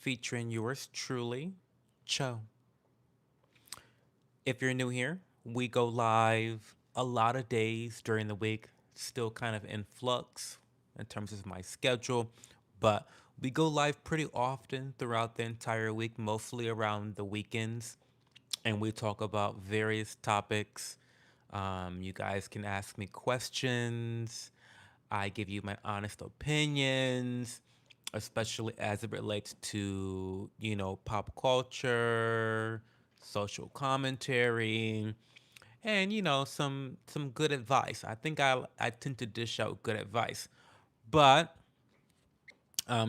featuring yours truly, Cho. If you're new here, we go live a lot of days during the week, still kind of in flux in terms of my schedule, but we go live pretty often throughout the entire week, mostly around the weekends, and we talk about various topics. You guys can ask me questions. I give you my honest opinions, especially as it relates to, pop culture, social commentary, and some good advice. I think I tend to dish out good advice, but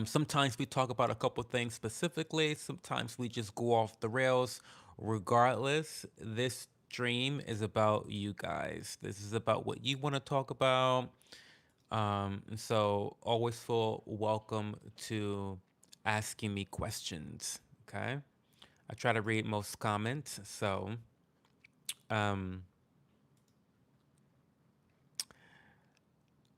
sometimes we talk about a couple things specifically. Sometimes we just go off the rails. Regardless, this stream is about you guys. This is about what you want to talk about. And so always feel welcome to asking me questions. Okay. I try to read most comments. So um,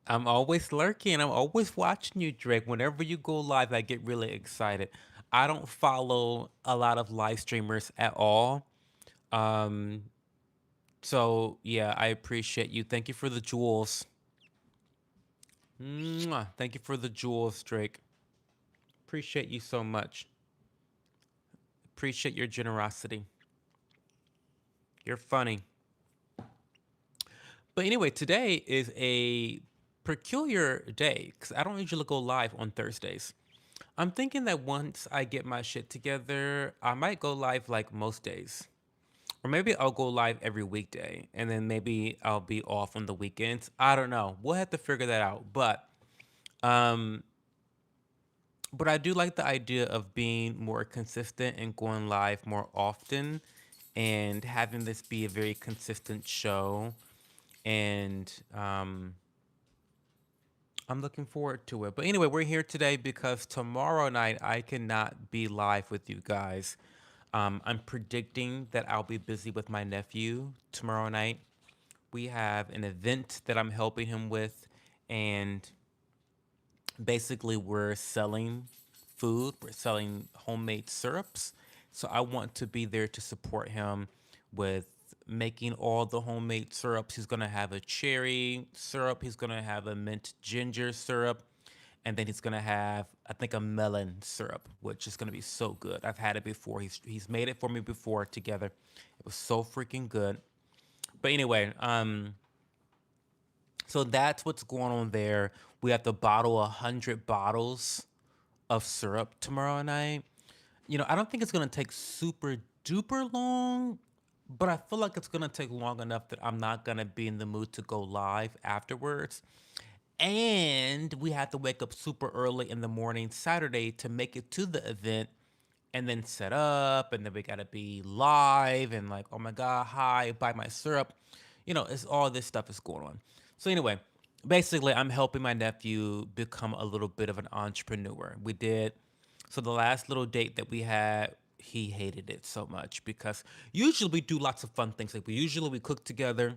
I'm always lurking. I'm always watching you, Drake. Whenever you go live, I get really excited. I don't follow a lot of live streamers at all. Um, so yeah, I appreciate you. Thank you for the jewels. Mwah. Thank you for the jewels, Drake. Appreciate you so much. Appreciate your generosity. You're funny. But anyway, today is a peculiar day because I don't usually go live on Thursdays. I'm thinking that once I get my shit together, I might go live like most days. Or maybe I'll go live every weekday and then maybe I'll be off on the weekends. I don't know. We'll have to figure that out. Um but I do like the idea of being more consistent and going live more often and having this be a very consistent show. And I'm looking forward to it. But anyway, we're here today because tomorrow night I cannot be live with you guys. I'm predicting that I'll be busy with my nephew tomorrow night. We have an event that I'm helping him with, and basically, we're selling food, we're selling homemade syrups. So I want to be there to support him with making all the homemade syrups. He's going to have a cherry syrup, he's going to have a mint ginger syrup, and then he's going to have, I think, a melon syrup, which is going to be so good. I've had it before. He's made it for me before together. It was so freaking good. But anyway, so that's what's going on there. We have to bottle 100 bottles of syrup tomorrow night. I don't think it's gonna take super duper long, but I feel like it's gonna take long enough that I'm not gonna be in the mood to go live afterwards. And we have to wake up super early in the morning Saturday to make it to the event and then set up, and then we gotta be live and like, oh my god, hi, buy my syrup. It's all this stuff is going on. So anyway, basically I'm helping my nephew become a little bit of an entrepreneur. So the last little date that we had, he hated it so much because usually we do lots of fun things. Like we cook together,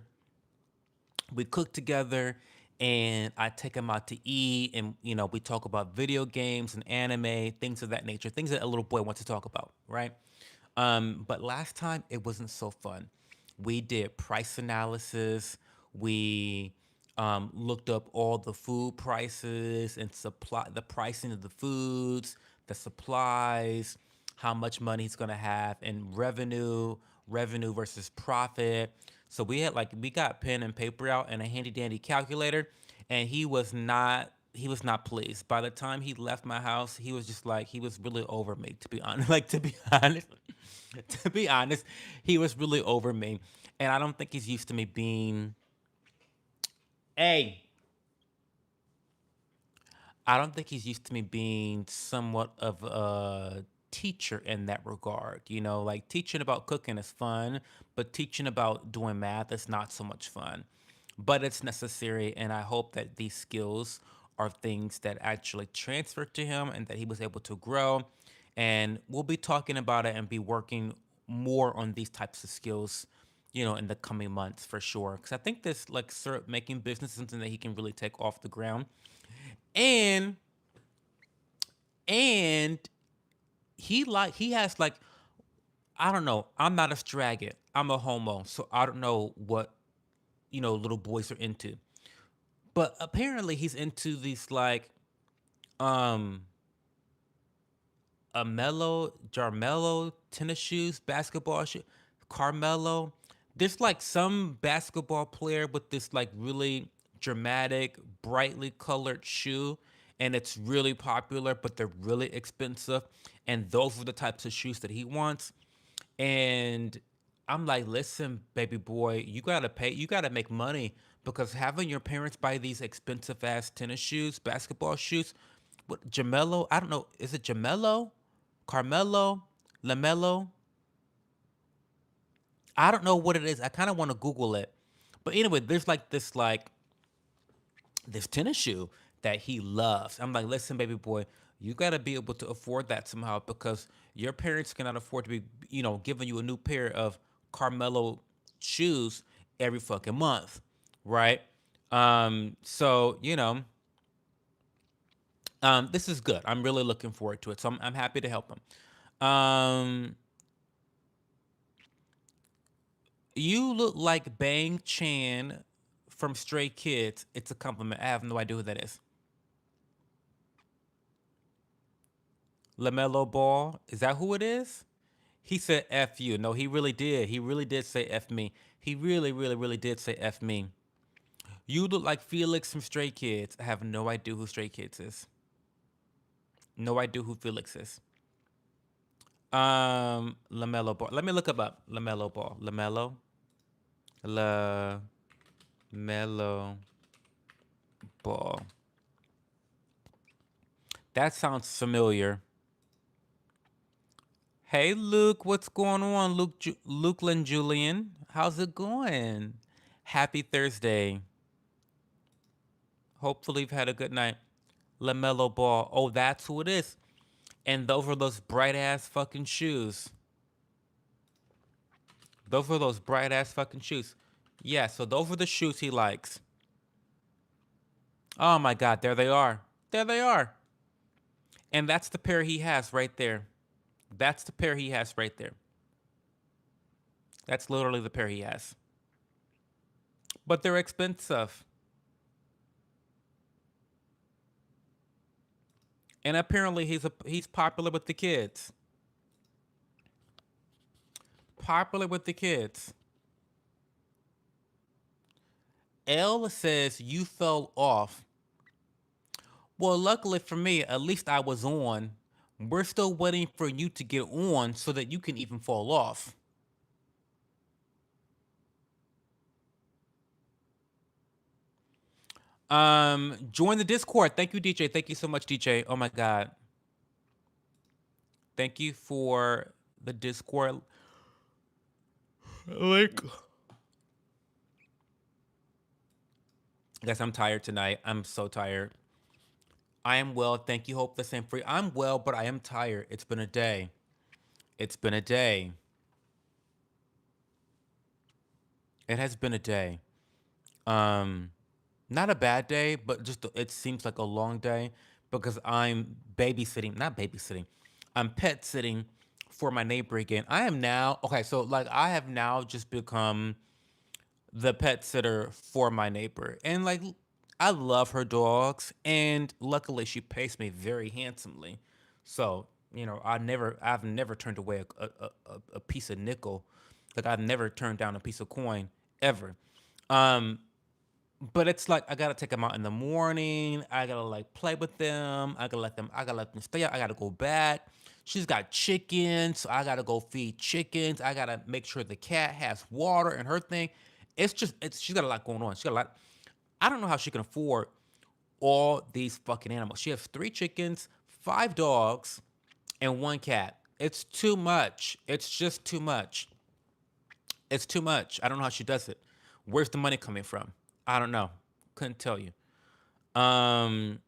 and I take him out to eat, and we talk about video games and anime, things of that nature, things that a little boy wants to talk about, right? But last time it wasn't so fun. We did price analysis. We looked up all the food prices and supply the pricing of the foods, the supplies, how much money he's gonna have in revenue versus profit. So we got pen and paper out and a handy dandy calculator, and he was not pleased. By the time he left my house, he was just like he was really over me, to be honest. Like to be honest, to be honest, he was really over me. And I don't think he's used to me being a I don't think he's used to me being somewhat of a teacher in that regard. Like teaching about cooking is fun, but teaching about doing math is not so much fun. But it's necessary, and I hope that these skills are things that actually transfer to him and that he was able to grow. And we'll be talking about it and be working more on these types of skills, in the coming months for sure. Because I think this like syrup making business is something that he can really take off the ground. And and he has like, I don't know. I'm not a straggot. I'm a homo, so I don't know what little boys are into. But apparently he's into these like um a mellow Jarmello tennis shoes, basketball shoe, Carmelo. There's like some basketball player with this like really dramatic, brightly colored shoe, and it's really popular, but they're really expensive. And those are the types of shoes that he wants. And I'm like, listen, baby boy, you gotta pay, you gotta make money because having your parents buy these expensive ass tennis shoes, basketball shoes, what Jamello? I don't know. Is it Jamello? Carmelo? Lamello? I don't know what it is. I kind of want to Google it. But anyway, there's like this tennis shoe that he loves. I'm like, listen, baby boy, you got to be able to afford that somehow because your parents cannot afford to be, giving you a new pair of Carmelo shoes every fucking month, right? So this is good. I'm really looking forward to it. So I'm happy to help him. You look like Bang Chan from Stray Kids. It's a compliment. I have no idea who that is. LaMelo Ball. Is that who it is? He said F you. No, he really did. He really did say F me. He really, really, really did say F me. You look like Felix from Stray Kids. I have no idea who Stray Kids is. No idea who Felix is. LaMelo Ball. Let me look up LaMelo Ball. LaMelo Ball. That sounds familiar. Hey Luke, what's going on? Lukeland Julian, how's it going? Happy Thursday. Hopefully you've had a good night. LaMelo Ball. Oh, that's who it is. And those are those bright ass fucking shoes. Those are those bright ass fucking shoes. Yeah, so those are the shoes he likes. Oh my god, there they are. There they are. And that's the pair he has right there. That's the pair he has right there. That's literally the pair he has. But they're expensive. And apparently he's popular with the kids. Popular with the kids. L says you fell off. Well, luckily for me, at least I was on. We're still waiting for you to get on so that you can even fall off. Join the Discord. Thank you, DJ. Thank you so much, DJ. Oh my god. Thank you for the Discord link. Guys, I'm tired tonight. I'm so tired. I am well. Thank you. Hope the same for you. I'm well, but I am tired. It's been a day. It's been a day. It has been a day. Um, Not a bad day, but just it seems like a long day because I'm babysitting, not babysitting. I'm pet sitting for my neighbor again. I am now okay, so like I have now just become the pet sitter for my neighbor. And like I love her dogs and luckily she pays me very handsomely. So, I've never turned away a piece of nickel. Like I've never turned down a piece of coin ever. Um but it's like I gotta take them out in the morning. I gotta like play with them. I gotta let them stay out. I gotta go back. She's got chickens, so I gotta go feed chickens. I gotta make sure the cat has water and her thing. It's she's got a lot going on. She got a lot. I don't know how she can afford all these fucking animals. She has three chickens, five dogs, and one cat. It's too much. It's just too much. It's too much. I don't know how she does it. Where's the money coming from? I don't know. Couldn't tell you. Um,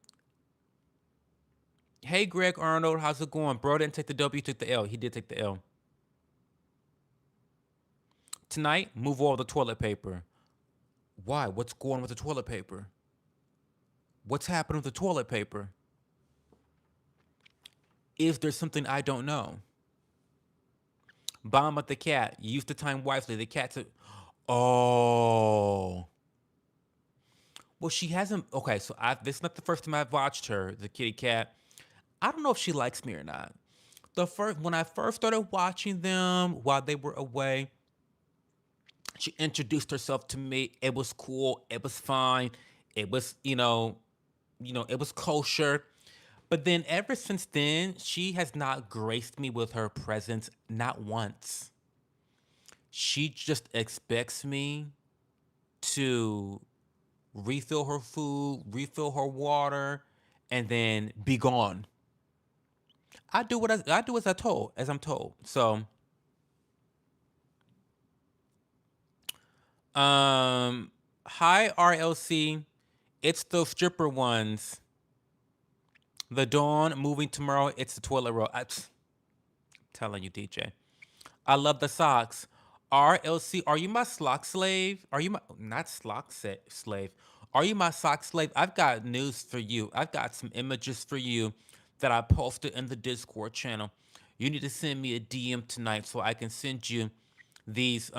hey Greg Arnold, how's it going? Bro didn't take the W, took the L. He did take the L. Tonight, move all the toilet paper. Why? What's going on with the toilet paper? What's happening with the toilet paper? Is there something I don't know? Bomb at the cat. Use the time wisely. The cat's a. Oh. Well, she hasn't. Okay, so this is not the first time I've watched her, the kitty cat. I don't know if she likes me or not. When I first started watching them while they were away, she introduced herself to me. It was cool. It was fine. It was, it was kosher. But then ever since then, she has not graced me with her presence, not once. She just expects me to refill her food, refill her water, and then be gone. I do as I'm told. So, hi RLC, it's those stripper ones. The Dawn moving tomorrow. It's the toilet roll. I'm telling you, DJ. I love the socks. RLC, are you my sock slave? Are you my not slave? Are you my sock slave? I've got news for you. I've got some images for you that I posted in the Discord channel. You need to send me a DM tonight so I can send you these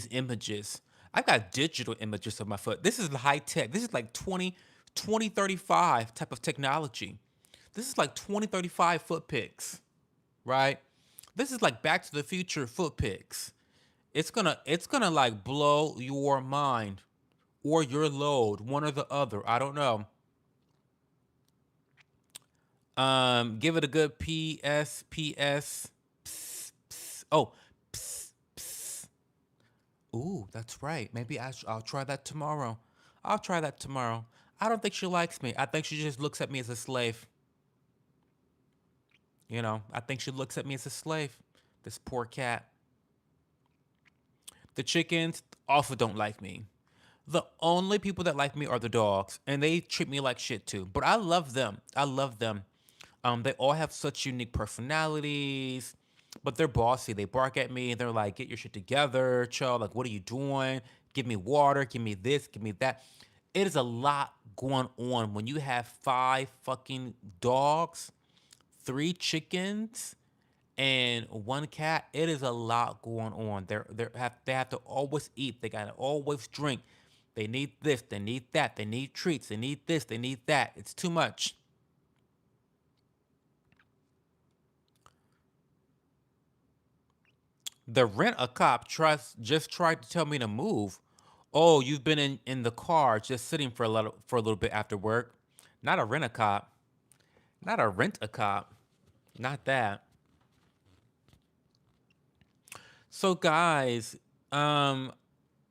images. I've got digital images of my foot. This is high tech. This is like 2035 type of technology. This is like 2035 foot pics, right? This is like Back to the Future foot pics. It's gonna like blow your mind or your load, one or the other. I don't know. Give it a good PS. Psst, psst. Oh, psst, psst. Ooh, that's right. Maybe I'll try that tomorrow. I'll try that tomorrow. I don't think she likes me. I think she just looks at me as a slave. I think she looks at me as a slave. This poor cat. The chickens also don't like me. The only people that like me are the dogs, and they treat me like shit too. But I love them. I love them. They all have such unique personalities, but they're bossy. They bark at me. They're like, "Get your shit together, child. Like, what are you doing? Give me water. Give me this. Give me that." It is a lot going on when you have five fucking dogs, three chickens, and one cat. It is a lot going on. They have to always eat. They gotta always drink. They need this. They need that. They need treats. They need this. They need that. It's too much. The rent a cop just tried to tell me to move. Oh, you've been in the car just sitting for a little bit after work. Not a rent a cop. Not a rent a cop. Not that. So guys,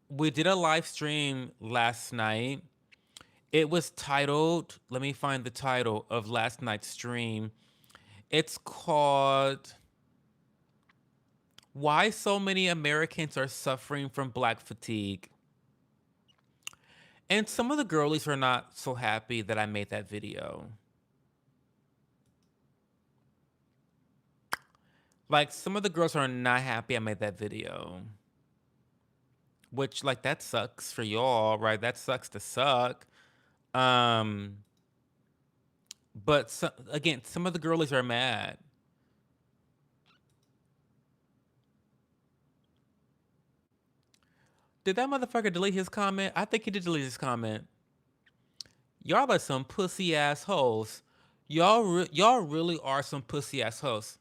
we did a live stream last night. It was titled, let me find the title of last night's stream. It's called Why So Many Americans Are Suffering from Black Fatigue. And some of the girlies are not so happy that I made that video. Like, some of the girls are not happy I made that video. Which, like, that sucks for y'all, right? That sucks to suck. Um, but again, some of the girlies are mad. Did that motherfucker delete his comment? I think he did delete his comment. Y'all are some pussy ass hoes. Y'all really are some pussy ass hoes.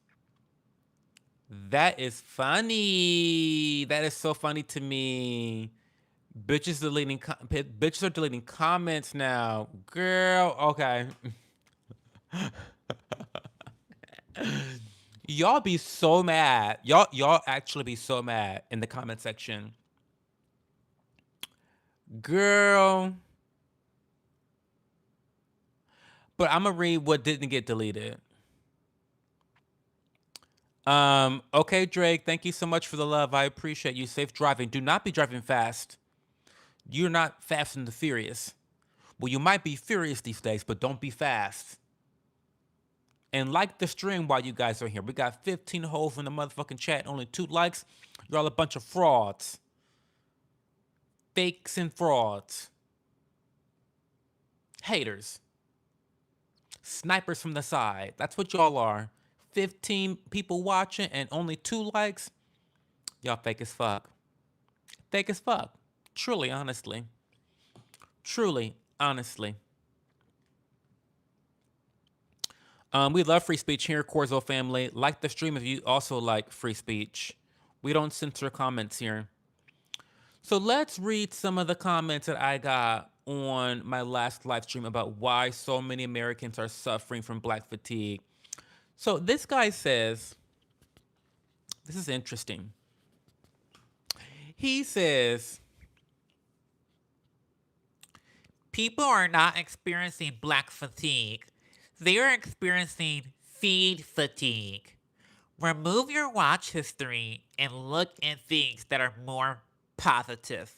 That is funny. That is so funny to me. Bitches are deleting comments now. Girl, okay. Y'all be so mad. Y'all actually be so mad in the comment section. Girl. But I'm gonna read what didn't get deleted. Okay, Drake, thank you so much for the love. I appreciate you. Safe driving. Do not be driving fast. You're not fast and the furious. Well, you might be furious these days, but don't be fast. And like the stream while you guys are here. We got 15 holes in the motherfucking chat, only 2 likes. You're all a bunch of frauds. Fakes and frauds. Haters. Snipers from the side. That's what y'all are. 15 people watching and only 2 likes, y'all fake as fuck. Fake as fuck. Truly, honestly. Truly, honestly. We love free speech here, Corzo family. Like the stream if you also like free speech. We don't censor comments here. So let's read some of the comments that I got on my last live stream about why so many Americans are suffering from black fatigue. So this guy says, this is interesting. He says, people are not experiencing black fatigue. They are experiencing feed fatigue. Remove your watch history and look at things that are more positive.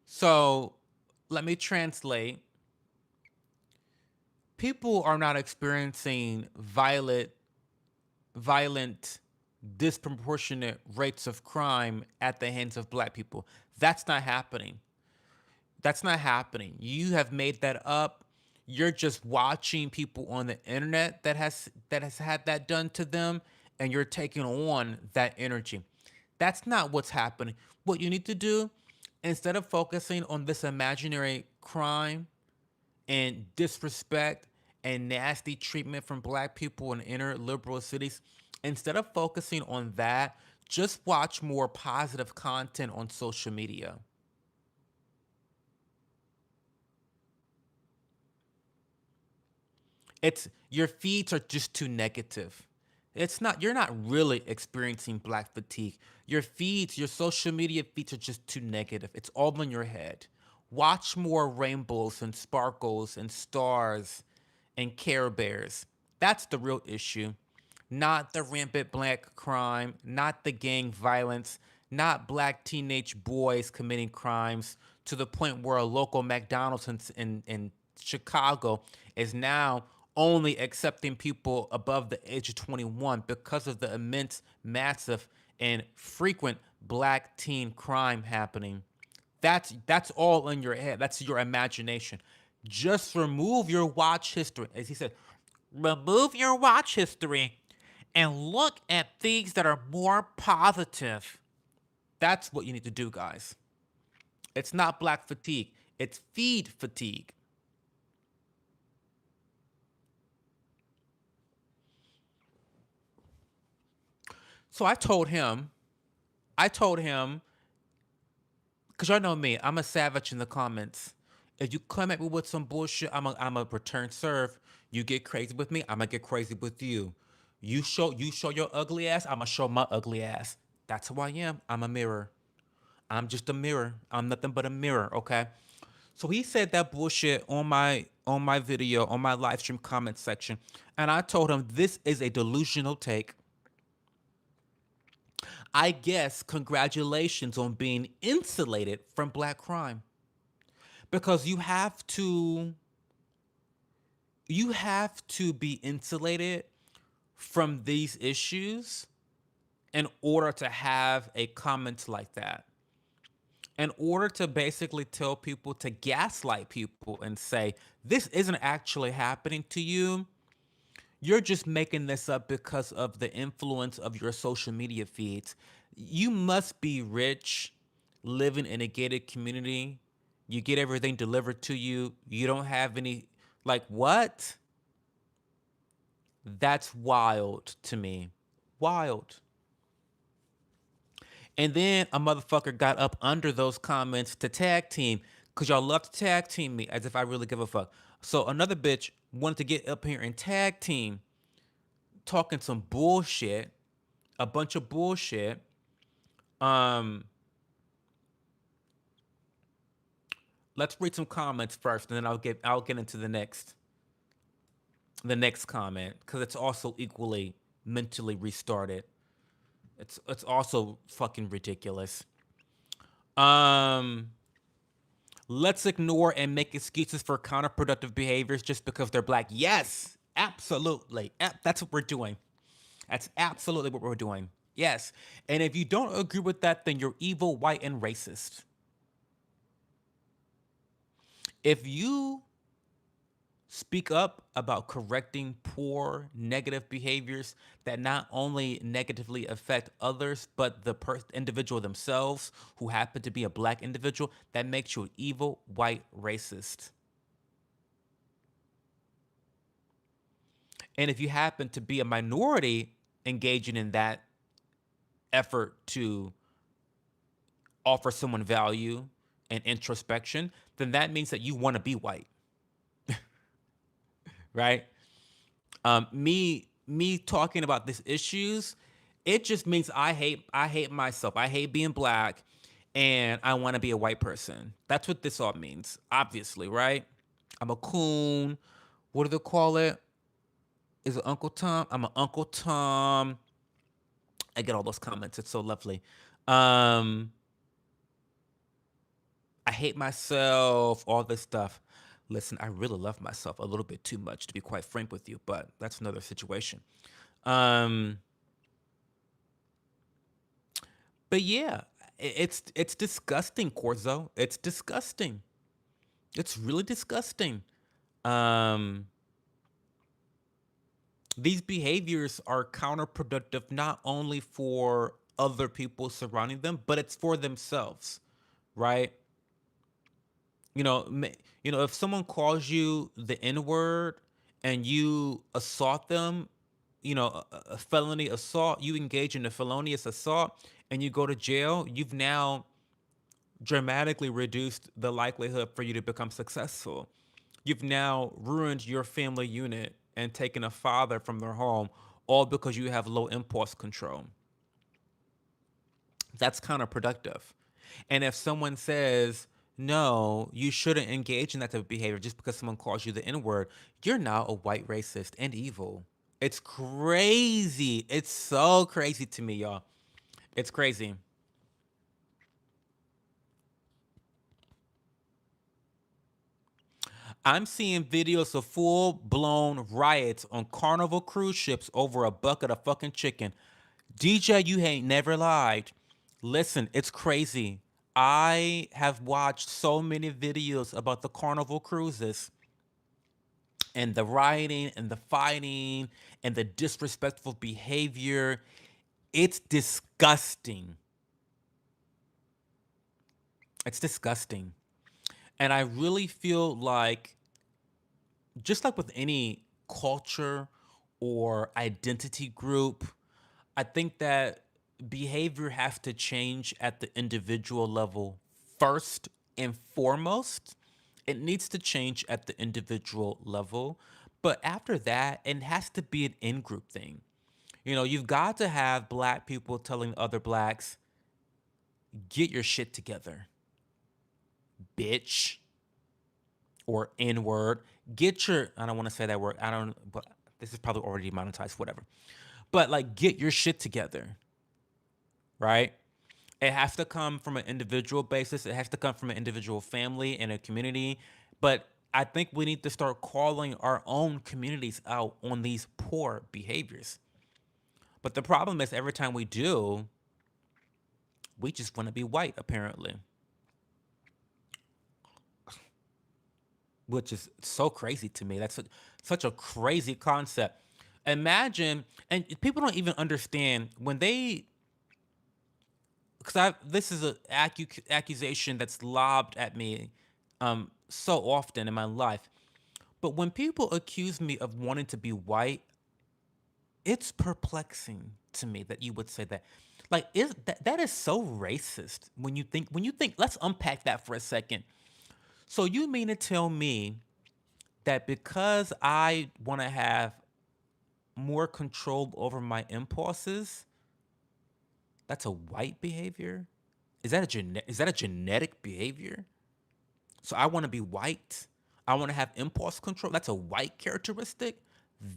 So let me translate. People are not experiencing violent, disproportionate rates of crime at the hands of black people. That's not happening. That's not happening. You have made that up. You're just watching people on the internet that has had that done to them, and you're taking on that energy. That's not what's happening. What you need to do, instead of focusing on this imaginary crime and disrespect and nasty treatment from black people in inner liberal cities, instead of focusing on that, just watch more positive content on social media. It's your feeds are just too negative. It's not You're not really experiencing black fatigue. Your feeds, your social media feeds are just too negative. It's all in your head. Watch more rainbows and sparkles and stars and Care Bears. That's the real issue. Not the rampant black crime, not the gang violence, not black teenage boys committing crimes to the point where a local McDonald's in Chicago is now only accepting people above the age of 21 because of the immense, massive, and frequent black teen crime happening. That's all in your head. That's your imagination. Just remove your watch history. As he said, remove your watch history and look at things that are more positive. That's what you need to do, guys. It's not black fatigue, it's feed fatigue. So I told him, because y'all know me, I'm a savage in the comments. If you come at me with some bullshit, I'm a return serve. You get crazy with me, I'm gonna get crazy with you. You show your ugly ass, I'm gonna show my ugly ass. That's who I am. I'm a mirror. I'm just a mirror. I'm nothing but a mirror, okay? So he said that bullshit on my video, on my live stream comment section. And I told him this is a delusional take. I guess congratulations on being insulated from black crime. Because you have to be insulated from these issues in order to have a comment like that. In order to basically tell people, to gaslight people and say, this isn't actually happening to you. You're just making this up because of the influence of your social media feeds. You must be rich, living in a gated community. You get everything delivered to you. You don't have any, like, what? That's wild to me. Wild. And then a motherfucker got up under those comments to tag team, because y'all love to tag team me as if I really give a fuck. So another bitch wanted to get up here and tag team, talking some bullshit, a bunch of bullshit. Um, let's read some comments first, and then I'll get into the next comment, because it's also equally mentally restarted. It's also fucking ridiculous. Um, let's ignore and make excuses for counterproductive behaviors just because they're black. Yes, absolutely. That's what we're doing. That's absolutely what we're doing. Yes. And if you don't agree with that, then you're evil, white, and racist. If you speak up about correcting poor, negative behaviors that not only negatively affect others, but the individual themselves who happen to be a black individual, that makes you an evil, white, racist. And if you happen to be a minority engaging in that effort to offer someone value and introspection, then that means that you want to be white, right? Me talking about these issues, it just means I hate myself. I hate being black, and I want to be a white person. That's what this all means, obviously, right? I'm a coon. What do they call it? Is it Uncle Tom? I'm an Uncle Tom. I get all those comments. It's so lovely. Um, I hate myself, all this stuff. Listen, I really love myself a little bit too much, to be quite frank with you, but that's another situation. Um, but yeah, it's disgusting, Corzo. It's disgusting. It's really disgusting. Um, these behaviors are counterproductive not only for other people surrounding them, but it's for themselves, right? you know, ma- if someone calls you the N word and you assault them, a felony assault, you engage in a felonious assault and you go to jail, you've now dramatically reduced the likelihood for you to become successful. You've now ruined your family unit and taken a father from their home, all because you have low impulse control. That's counterproductive. And if someone says, no, you shouldn't engage in that type of behavior just because someone calls you the N word, you're now a white racist and evil. It's crazy. It's so crazy to me, y'all. It's crazy. I'm seeing videos of full blown riots on Carnival cruise ships over a bucket of fucking chicken. DJ, you ain't never lied. Listen, it's crazy. I have watched so many videos about the Carnival cruises and the rioting and the fighting and the disrespectful behavior. It's disgusting. It's disgusting. And I really feel like, just like with any culture or identity group, I think that behavior has to change at the individual level first and foremost. It needs to change at the individual level. But after that, it has to be an in group thing. You've got to have black people telling other blacks, get your shit together, bitch, or N word. I don't want to say that word. I don't, but this is probably already monetized, whatever. But like, get your shit together, right? It has to come from an individual basis. It has to come from an individual family and a community. But I think we need to start calling our own communities out on these poor behaviors. But the problem is, every time we do, we just want to be white, apparently, which is so crazy to me. That's such a crazy concept. Imagine, and people don't even understand when they, because this is a accusation that's lobbed at me so often in my life. But when people accuse me of wanting to be white, it's perplexing to me that you would say that. Like, that is so racist when you think, let's unpack that for a second. So you mean to tell me that because I want to have more control over my impulses, that's a white behavior? Is that a genetic behavior? So I want to be white. I want to have impulse control. That's a white characteristic.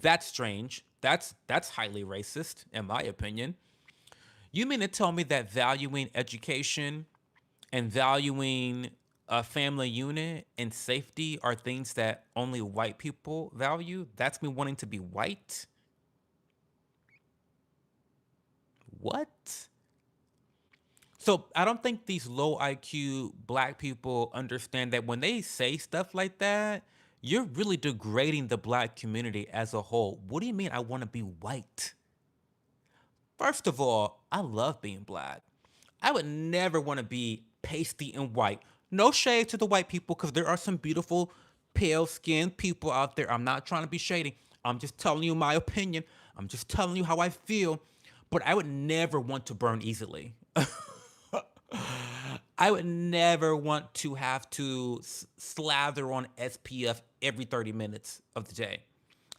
That's strange. That's highly racist, in my opinion. You mean to tell me that valuing education and valuing a family unit and safety are things that only white people value? That's me wanting to be white? what? So I don't think these low IQ black people understand that when they say stuff like that, you're really degrading the black community as a whole. What do you mean I want to be white? First of all, I love being black. I would never want to be pasty and white. No shade to the white people because there are some beautiful pale skinned people out there. I'm not trying to be shady. I'm just telling you my opinion. I'm just telling you how I feel. But I would never want to burn easily. I would never want to have to slather on SPF every 30 minutes of the day.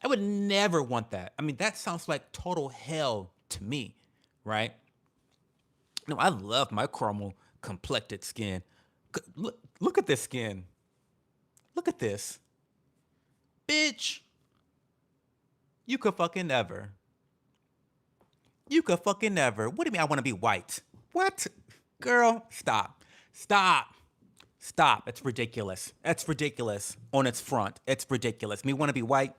I would never want that. I mean, that sounds like total hell to me, right? No, I love my caramel complected skin. Look at this skin. Look at this. Bitch, you could fucking never. You could fucking never. What do you mean I want to be white? What? Girl, stop. Stop. Stop. It's ridiculous. That's ridiculous on its front. It's ridiculous. Me want to be white?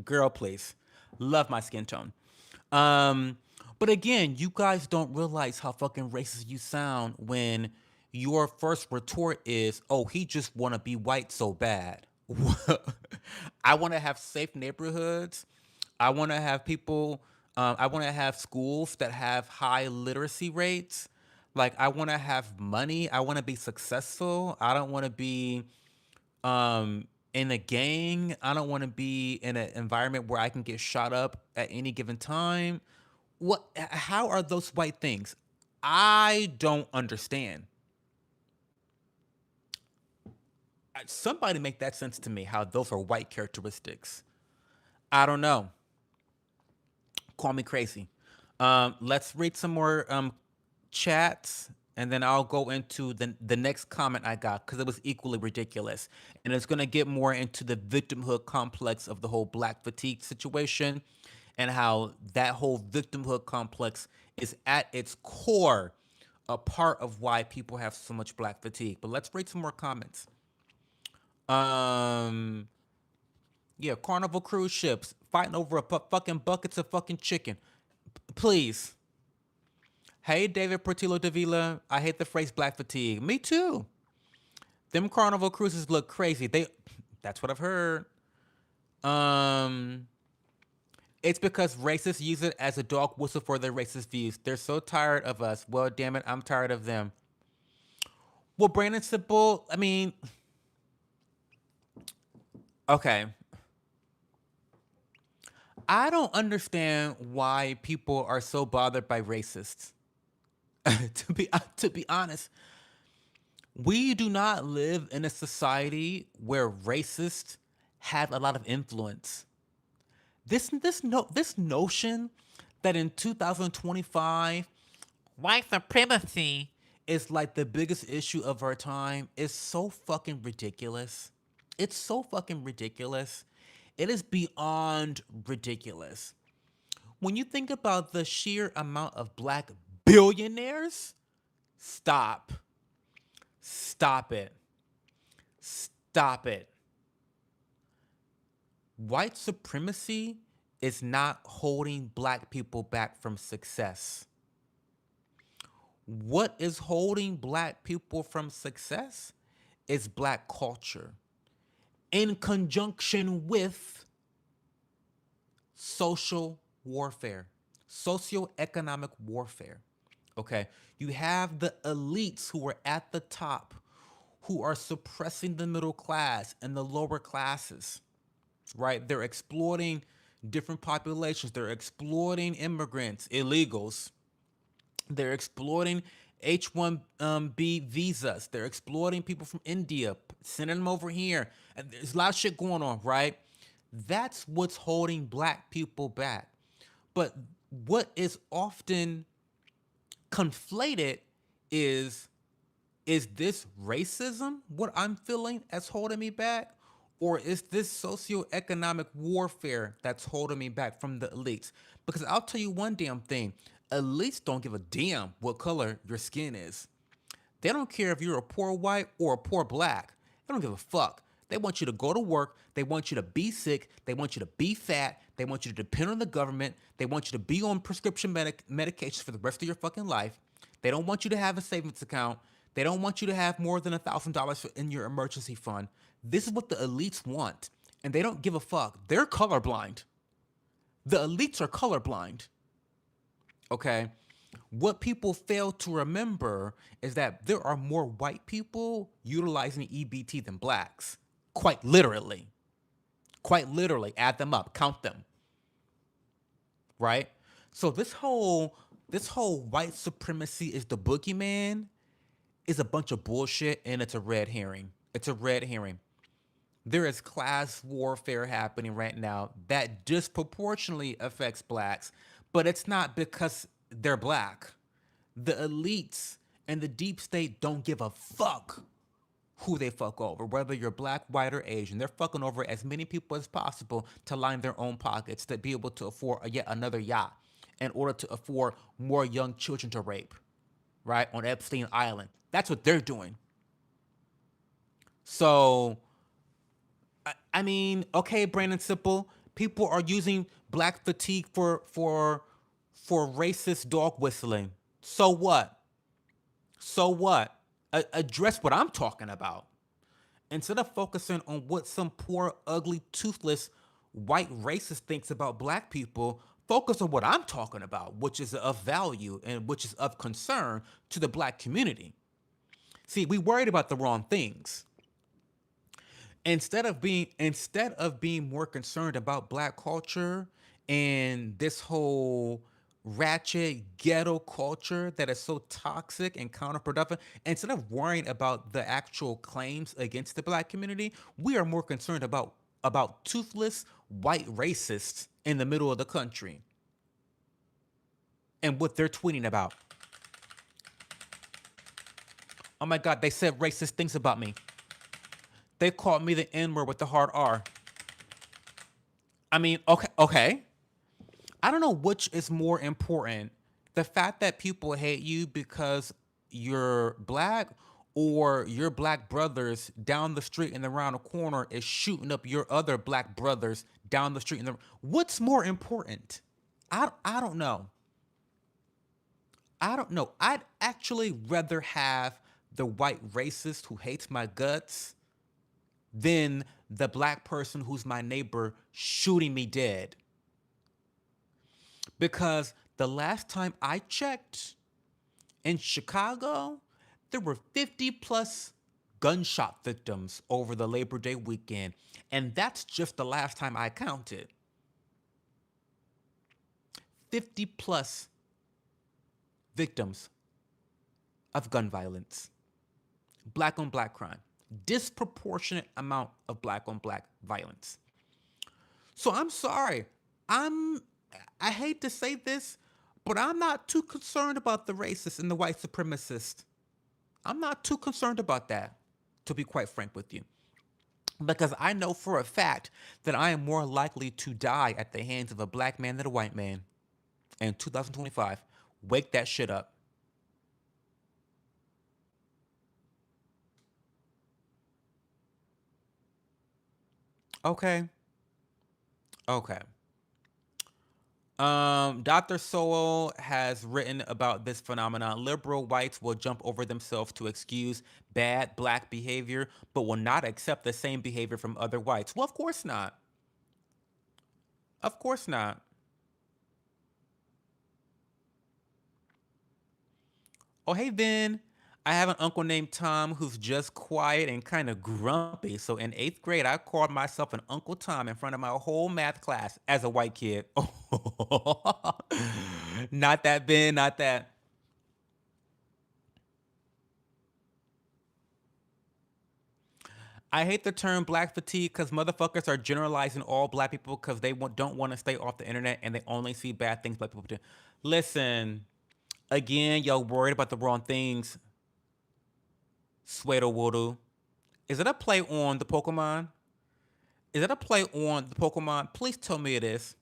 Girl, please. Love my skin tone. Um, but again, you guys don't realize how fucking racist you sound when your first retort is, "Oh, he just want to be white so bad." I want to have safe neighborhoods. I want to have people. I want to have schools that have high literacy rates. Like I want to have money. I want to be successful. I don't want to be in a gang. I don't want to be in an environment where I can get shot up at any given time. What how are those white things? I don't understand. Somebody make that sense to me how those are white characteristics. I don't know. Call me crazy. Let's read some more chats, and then I'll go into the next comment I got because it was equally ridiculous, and it's gonna get more into the victimhood complex of the whole black fatigue situation, and how that whole victimhood complex is at its core a part of why people have so much black fatigue. But let's read some more comments. Um, yeah, Carnival cruise ships fighting over fucking buckets of fucking chicken. Please. Hey, David Portillo Davila. I hate the phrase black fatigue. Me too. Them Carnival cruises look crazy. That's what I've heard. Um, it's because racists use it as a dog whistle for their racist views. They're so tired of us. Well, damn it, I'm tired of them. Well, Brandon Simple, I mean, okay. I don't understand why people are so bothered by racists. To be honest, we do not live in a society where racists have a lot of influence. This notion that in 2025 white supremacy is like the biggest issue of our time is so fucking ridiculous. It's so fucking ridiculous. It is beyond ridiculous. When you think about the sheer amount of black billionaires, stop. Stop it. Stop it. White supremacy is not holding black people back from success. What is holding black people from success is black culture in conjunction with social warfare, socioeconomic warfare. Okay. You have the elites who are at the top who are suppressing the middle class and the lower classes, right? They're exploiting different populations. They're exploiting immigrants, illegals. They're exploiting H-1B visas. They're exploiting people from India, sending them over here. And there's a lot of shit going on, right? That's what's holding black people back. But what is often conflated is is this racism what I'm feeling as holding me back? Or is this socioeconomic warfare that's holding me back from the elites? Because I'll tell you one damn thing, elites don't give a damn what color your skin is. They don't care if you're a poor white or a poor black. They don't give a fuck. They want you to go to work. They want you to be sick. They want you to be fat. They want you to depend on the government. They want you to be on prescription medications for the rest of your fucking life. They don't want you to have a savings account. They don't want you to have more than $1,000 in your emergency fund. This is what the elites want, and they don't give a fuck. They're colorblind. The elites are colorblind. Okay? What people fail to remember is that there are more white people utilizing EBT than blacks. Quite literally. Quite literally. Add them up, count them. Right? So this whole white supremacy is the boogeyman is a bunch of bullshit, and it's a red herring. It's a red herring. There is class warfare happening right now that disproportionately affects blacks, but it's not because they're black. The elites and the deep state don't give a fuck who they fuck over, whether you're black, white, or Asian. They're fucking over as many people as possible to line their own pockets, to be able to afford yet another yacht in order to afford more young children to rape, right? On Epstein Island. That's what they're doing. So, I mean, okay, Brandon Simple, people are using black fatigue for racist dog whistling. So what? So what? Address what I'm talking about. Instead of focusing on what some poor, ugly, toothless white racist thinks about black people, focus on what I'm talking about, which is of value and which is of concern to the black community. See, we worried about the wrong things. Instead of being more concerned about black culture and this whole ratchet ghetto culture that is so toxic and counterproductive, instead of worrying about the actual claims against the black community, we are more concerned about toothless white racists in the middle of the country and what they're tweeting about. Oh my god, they said racist things about me. They called me the N word with the hard R. I mean, okay. I don't know which is more important. The fact that people hate you because you're black, or your black brothers down the street and around the corner is shooting up your other black brothers down the street. What's more important? I don't know. I don't know. I'd actually rather have the white racist who hates my guts than the black person who's my neighbor shooting me dead. Because the last time I checked in Chicago, there were 50 plus gunshot victims over the Labor Day weekend. And that's just the last time I counted. 50 plus victims of gun violence, black on black crime, disproportionate amount of black on black violence. So I'm sorry. I hate to say this, but I'm not too concerned about the racist and the white supremacist. I'm not too concerned about that, to be quite frank with you. Because I know for a fact that I am more likely to die at the hands of a black man than a white man in 2025. Wake that shit up. Okay. Okay. Dr. Sowell has written about this phenomenon. Liberal whites will jump over themselves to excuse bad black behavior, but will not accept the same behavior from other whites. Well, of course not. Of course not. Oh, hey, Vin. I have an uncle named Tom who's just quiet and kind of grumpy. So in eighth grade, I called myself an Uncle Tom in front of my whole math class as a white kid. Not that, Vin, not that. I hate the term black fatigue because motherfuckers are generalizing all black people because they don't want to stay off the internet and they only see bad things black people do. Listen, again, y'all worried about the wrong things. Suedo Wudu. Is it a play on the Pokemon? Is it a play on the Pokemon? Please tell me it is.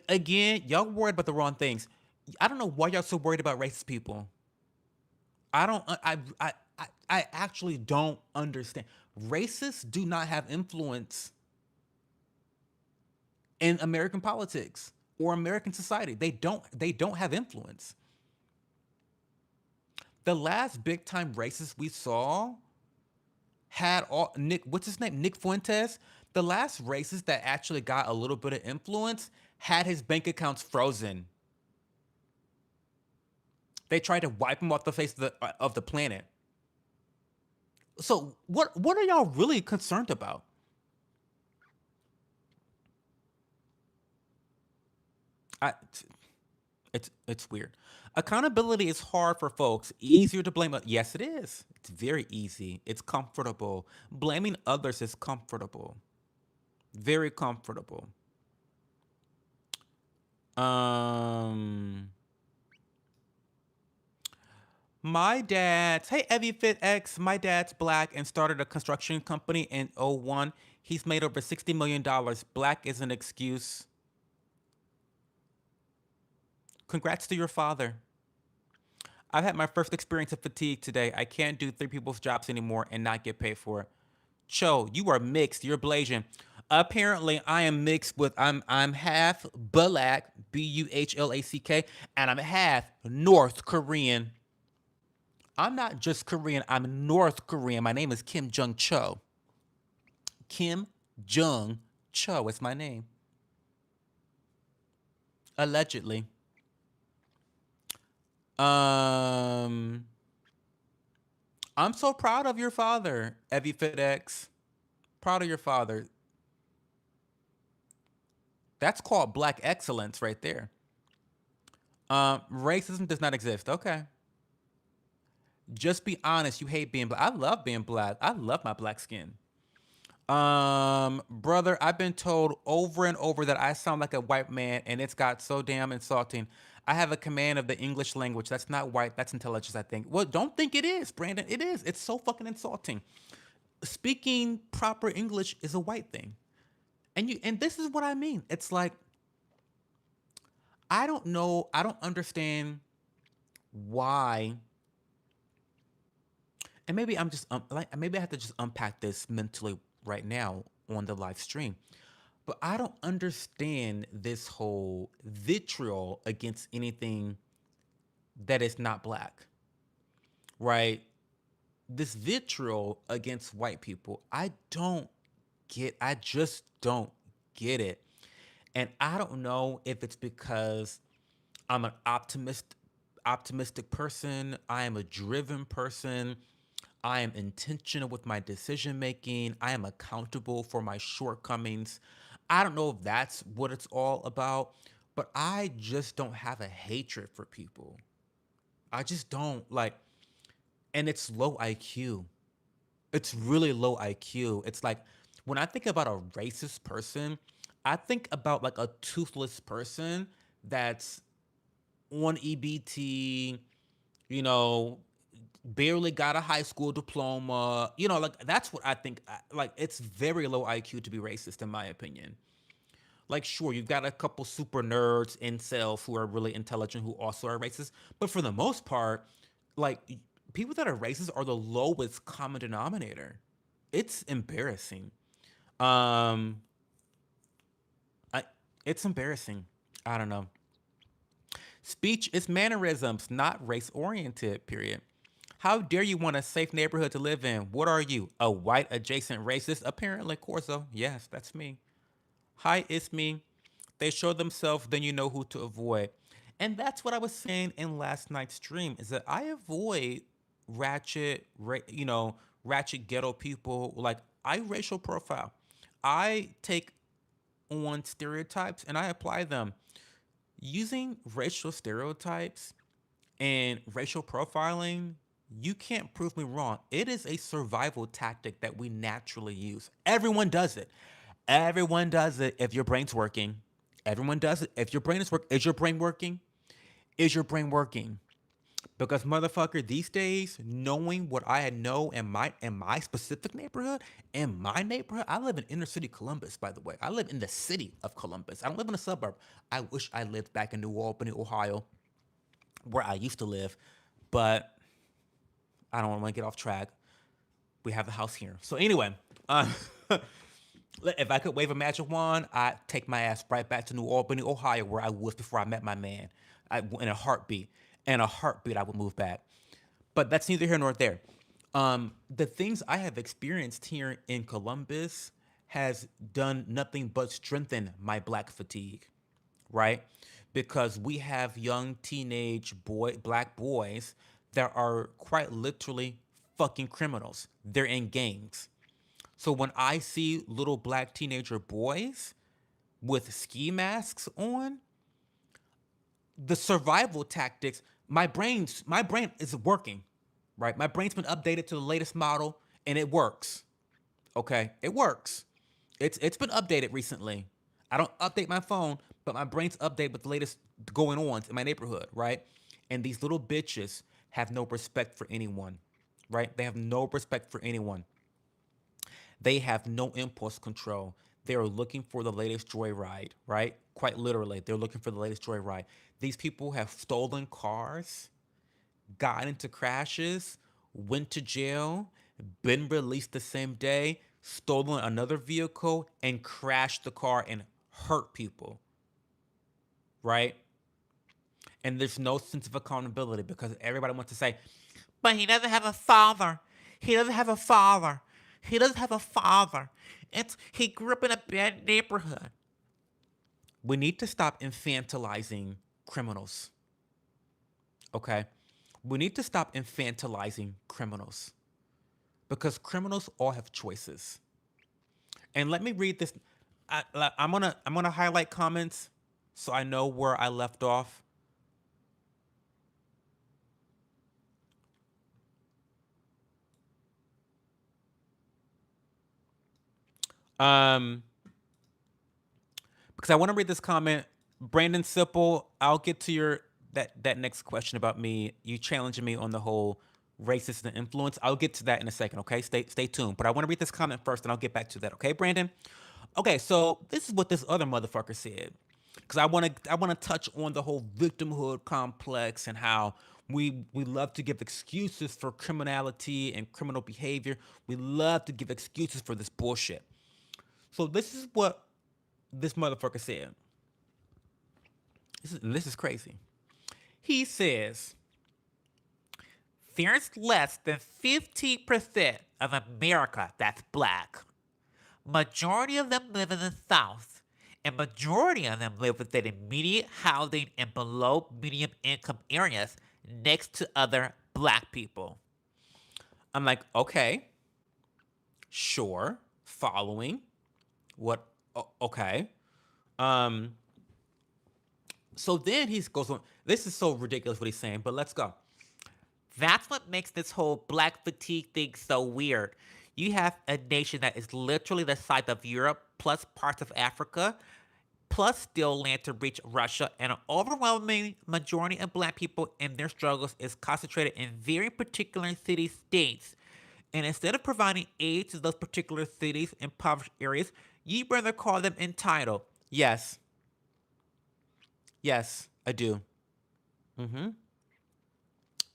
Again, y'all worried about the wrong things. I don't know why y'all so worried about racist people. I don't. I actually don't understand. Racists do not have influence in American politics or American society. They don't have influence. The last big time racist we saw had all Nick, what's his name? Nick Fuentes. The last racist that actually got a little bit of influence had his bank accounts frozen. They tried to wipe him off the face of the planet. So what are y'all really concerned about? I, it's weird. Accountability is hard for folks. Easier to blame. Yes, it is. It's very easy. It's comfortable. Blaming others is comfortable. Very comfortable. Um, my dad's hey Evie Fit X. My dad's black and started a construction company in '01. He's made over $60 million. Black is an excuse. Congrats to your father. I've had my first experience of fatigue today. I can't do three people's jobs anymore and not get paid for it. Cho, you are mixed. You're Blasian. Apparently, I am mixed with I'm half black, Buhlack, and I'm half North Korean. I'm not just Korean. I'm North Korean. My name is Kim Jung Cho. Kim Jung Cho is my name. Allegedly. Um, I'm so proud of your father, Evie FedEx. Proud of your father. That's called black excellence right there. Racism does not exist. Okay. Just be honest. You hate being black. I love being black. I love my black skin. Brother, I've been told over and over that I sound like a white man, and it's got so damn insulting. I have a command of the English language. That's not white. That's intelligence, I think. Well, don't think it is, Brandon. It is. It's so fucking insulting. Speaking proper English is a white thing. And this is what I mean. It's like I don't know, I don't understand why, and maybe I'm just like maybe I have to just unpack this mentally right now on the live stream. But I don't understand this whole vitriol against anything that is not black, right? This vitriol against white people, I just don't get it. And I don't know if it's because I'm an optimistic person, I am a driven person, I am intentional with my decision making, I am accountable for my shortcomings. I don't know if that's what it's all about, but I just don't have a hatred for people. I just don't like, and it's low IQ. It's really low IQ. It's like when I think about a racist person, I think about like a toothless person that's on EBT, you know, barely got a high school diploma. Like that's what I think. Like it's very low IQ to be racist, in my opinion. Like, sure, you've got a couple super nerds, incels who are really intelligent who also are racist, but for the most part, like people that are racist are the lowest common denominator. It's embarrassing. Um, I, it's embarrassing. I don't know. Speech is mannerisms, not race oriented, period. How dare you want a safe neighborhood to live in? What are you, a white adjacent racist? Apparently, Corso. Yes, that's me. Hi, it's me. They show themselves, then you know who to avoid. And that's what I was saying in last night's stream is that I avoid ratchet ghetto people. Like, I racial profile. I take on stereotypes and I apply them. Using racial stereotypes and racial profiling, you can't prove me wrong. It is a survival tactic that we naturally use. Everyone does it. Everyone does it if your brain's working. Everyone does it. If your brain is your brain working? Is your brain working? Because motherfucker, these days, knowing what I know in my specific neighborhood, I live in inner city Columbus, by the way. I live in the city of Columbus. I don't live in a suburb. I wish I lived back in New Albany, Ohio, where I used to live, but I don't want to get off track. We have the house here. So anyway, uh, If I could wave a magic wand, I'd take my ass right back to New Albany, Ohio, where I was before I met my man. In a heartbeat. In a heartbeat, I would move back. But that's neither here nor there. The things I have experienced here in Columbus has done nothing but strengthen my black fatigue, right? Because we have young black boys that are quite literally fucking criminals. They're in gangs. So when I see little black teenager boys with ski masks on, the survival tactics, my brain is working, right? My brain's been updated to the latest model and it works. Okay? It works. It's been updated recently. I don't update my phone, but my brain's updated with the latest going on in my neighborhood, right? And these little bitches have no respect for anyone, right? They have no respect for anyone. They have no impulse control. They are looking for the latest joyride, right? Quite literally, they're looking for the latest joyride. These people have stolen cars, got into crashes, went to jail, been released the same day, stolen another vehicle, and crashed the car and hurt people, right? And there's no sense of accountability because everybody wants to say, but he doesn't have a father. He doesn't have a father. He doesn't have a father. He grew up in a bad neighborhood. We need to stop infantilizing criminals. Okay? We need to stop infantilizing criminals because criminals all have choices. And let me read this. I'm gonna highlight comments so I know where I left off. Um, because I want to read this comment. Brandon Sipple, I'll get to your that next question about me. You challenging me on the whole racist and influence. I'll get to that in a second. Okay, stay tuned. But I want to read this comment first, and I'll get back to that. Okay, Brandon. Okay, so this is what this other motherfucker said. Because I want to touch on the whole victimhood complex and how we love to give excuses for criminality and criminal behavior. We love to give excuses for this bullshit. So this is what this motherfucker said. This is crazy. He says there's less than 15% of America that's black. Majority of them live in the South, and majority of them live within immediate housing and below medium income areas next to other black people. I'm like, okay, sure, following. What? Okay. Um. So then he goes on. This is so ridiculous what he's saying, but let's go. That's what makes this whole black fatigue thing so weird. You have a nation that is literally the size of Europe, plus parts of Africa, plus still land to reach Russia, and an overwhelming majority of black people in their struggles is concentrated in very particular city states. And instead of providing aid to those particular cities and impoverished areas, you rather call them entitled. Yes, yes, I do. Mm-hmm.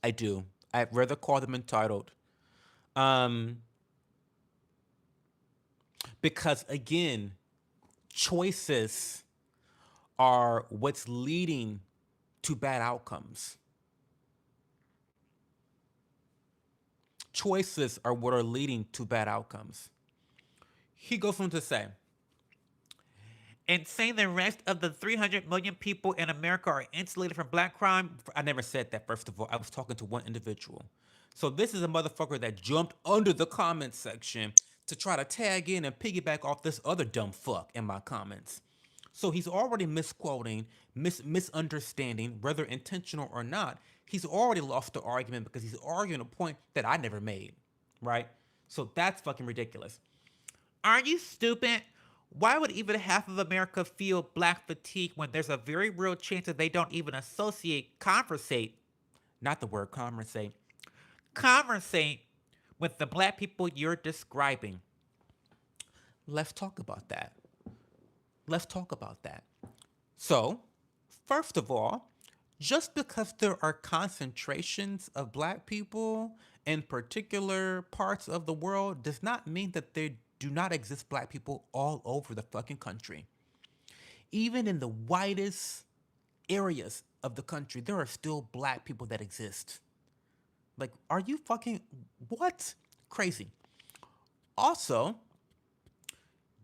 I do. I'd rather call them entitled. Um, because again, choices are what's leading to bad outcomes. Choices are what are leading to bad outcomes. He goes on to say, and saying the rest of the 300 million people in America are insulated from black crime. I never said that, first of all. I was talking to one individual. So this is a motherfucker that jumped under the comments section to try to tag in and piggyback off this other dumb fuck in my comments. So he's already misquoting, misunderstanding, whether intentional or not. He's already lost the argument because he's arguing a point that I never made, right? So that's fucking ridiculous. Are you stupid? Why would even half of America feel black fatigue when there's a very real chance that they don't even conversate, not the word conversate with the black people you're describing? Let's talk about that. Let's talk about that. So, first of all, just because there are concentrations of black people in particular parts of the world does not mean that they do not exist black people all over the fucking country. Even in the whitest areas of the country, there are still black people that exist. Like, are you fucking what? Crazy. Also,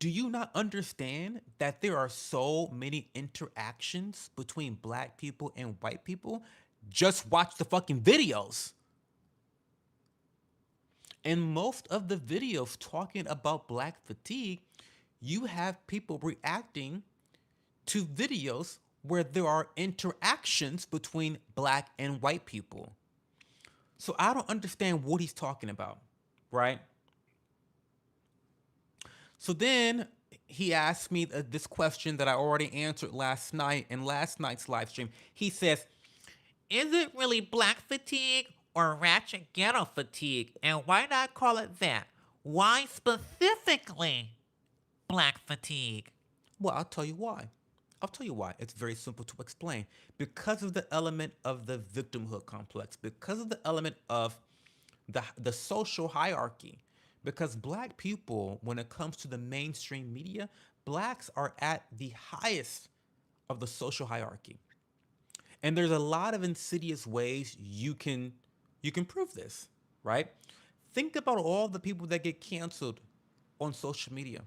do you not understand that there are so many interactions between black people and white people? Just watch the fucking videos. In most of the videos talking about black fatigue, you have people reacting to videos where there are interactions between black and white people. So I don't understand what he's talking about, right? So then he asked me this question that I already answered last night in last night's live stream. He says, is it really black fatigue or ratchet ghetto fatigue? And why not call it that? Why specifically black fatigue? Well, I'll tell you why. I'll tell you why. It's very simple to explain. Because of the element of the victimhood complex, because of the element of the social hierarchy, because black people, when it comes to the mainstream media, blacks are at the highest of the social hierarchy. And there's a lot of insidious ways you can prove this, right? Think about all the people that get canceled on social media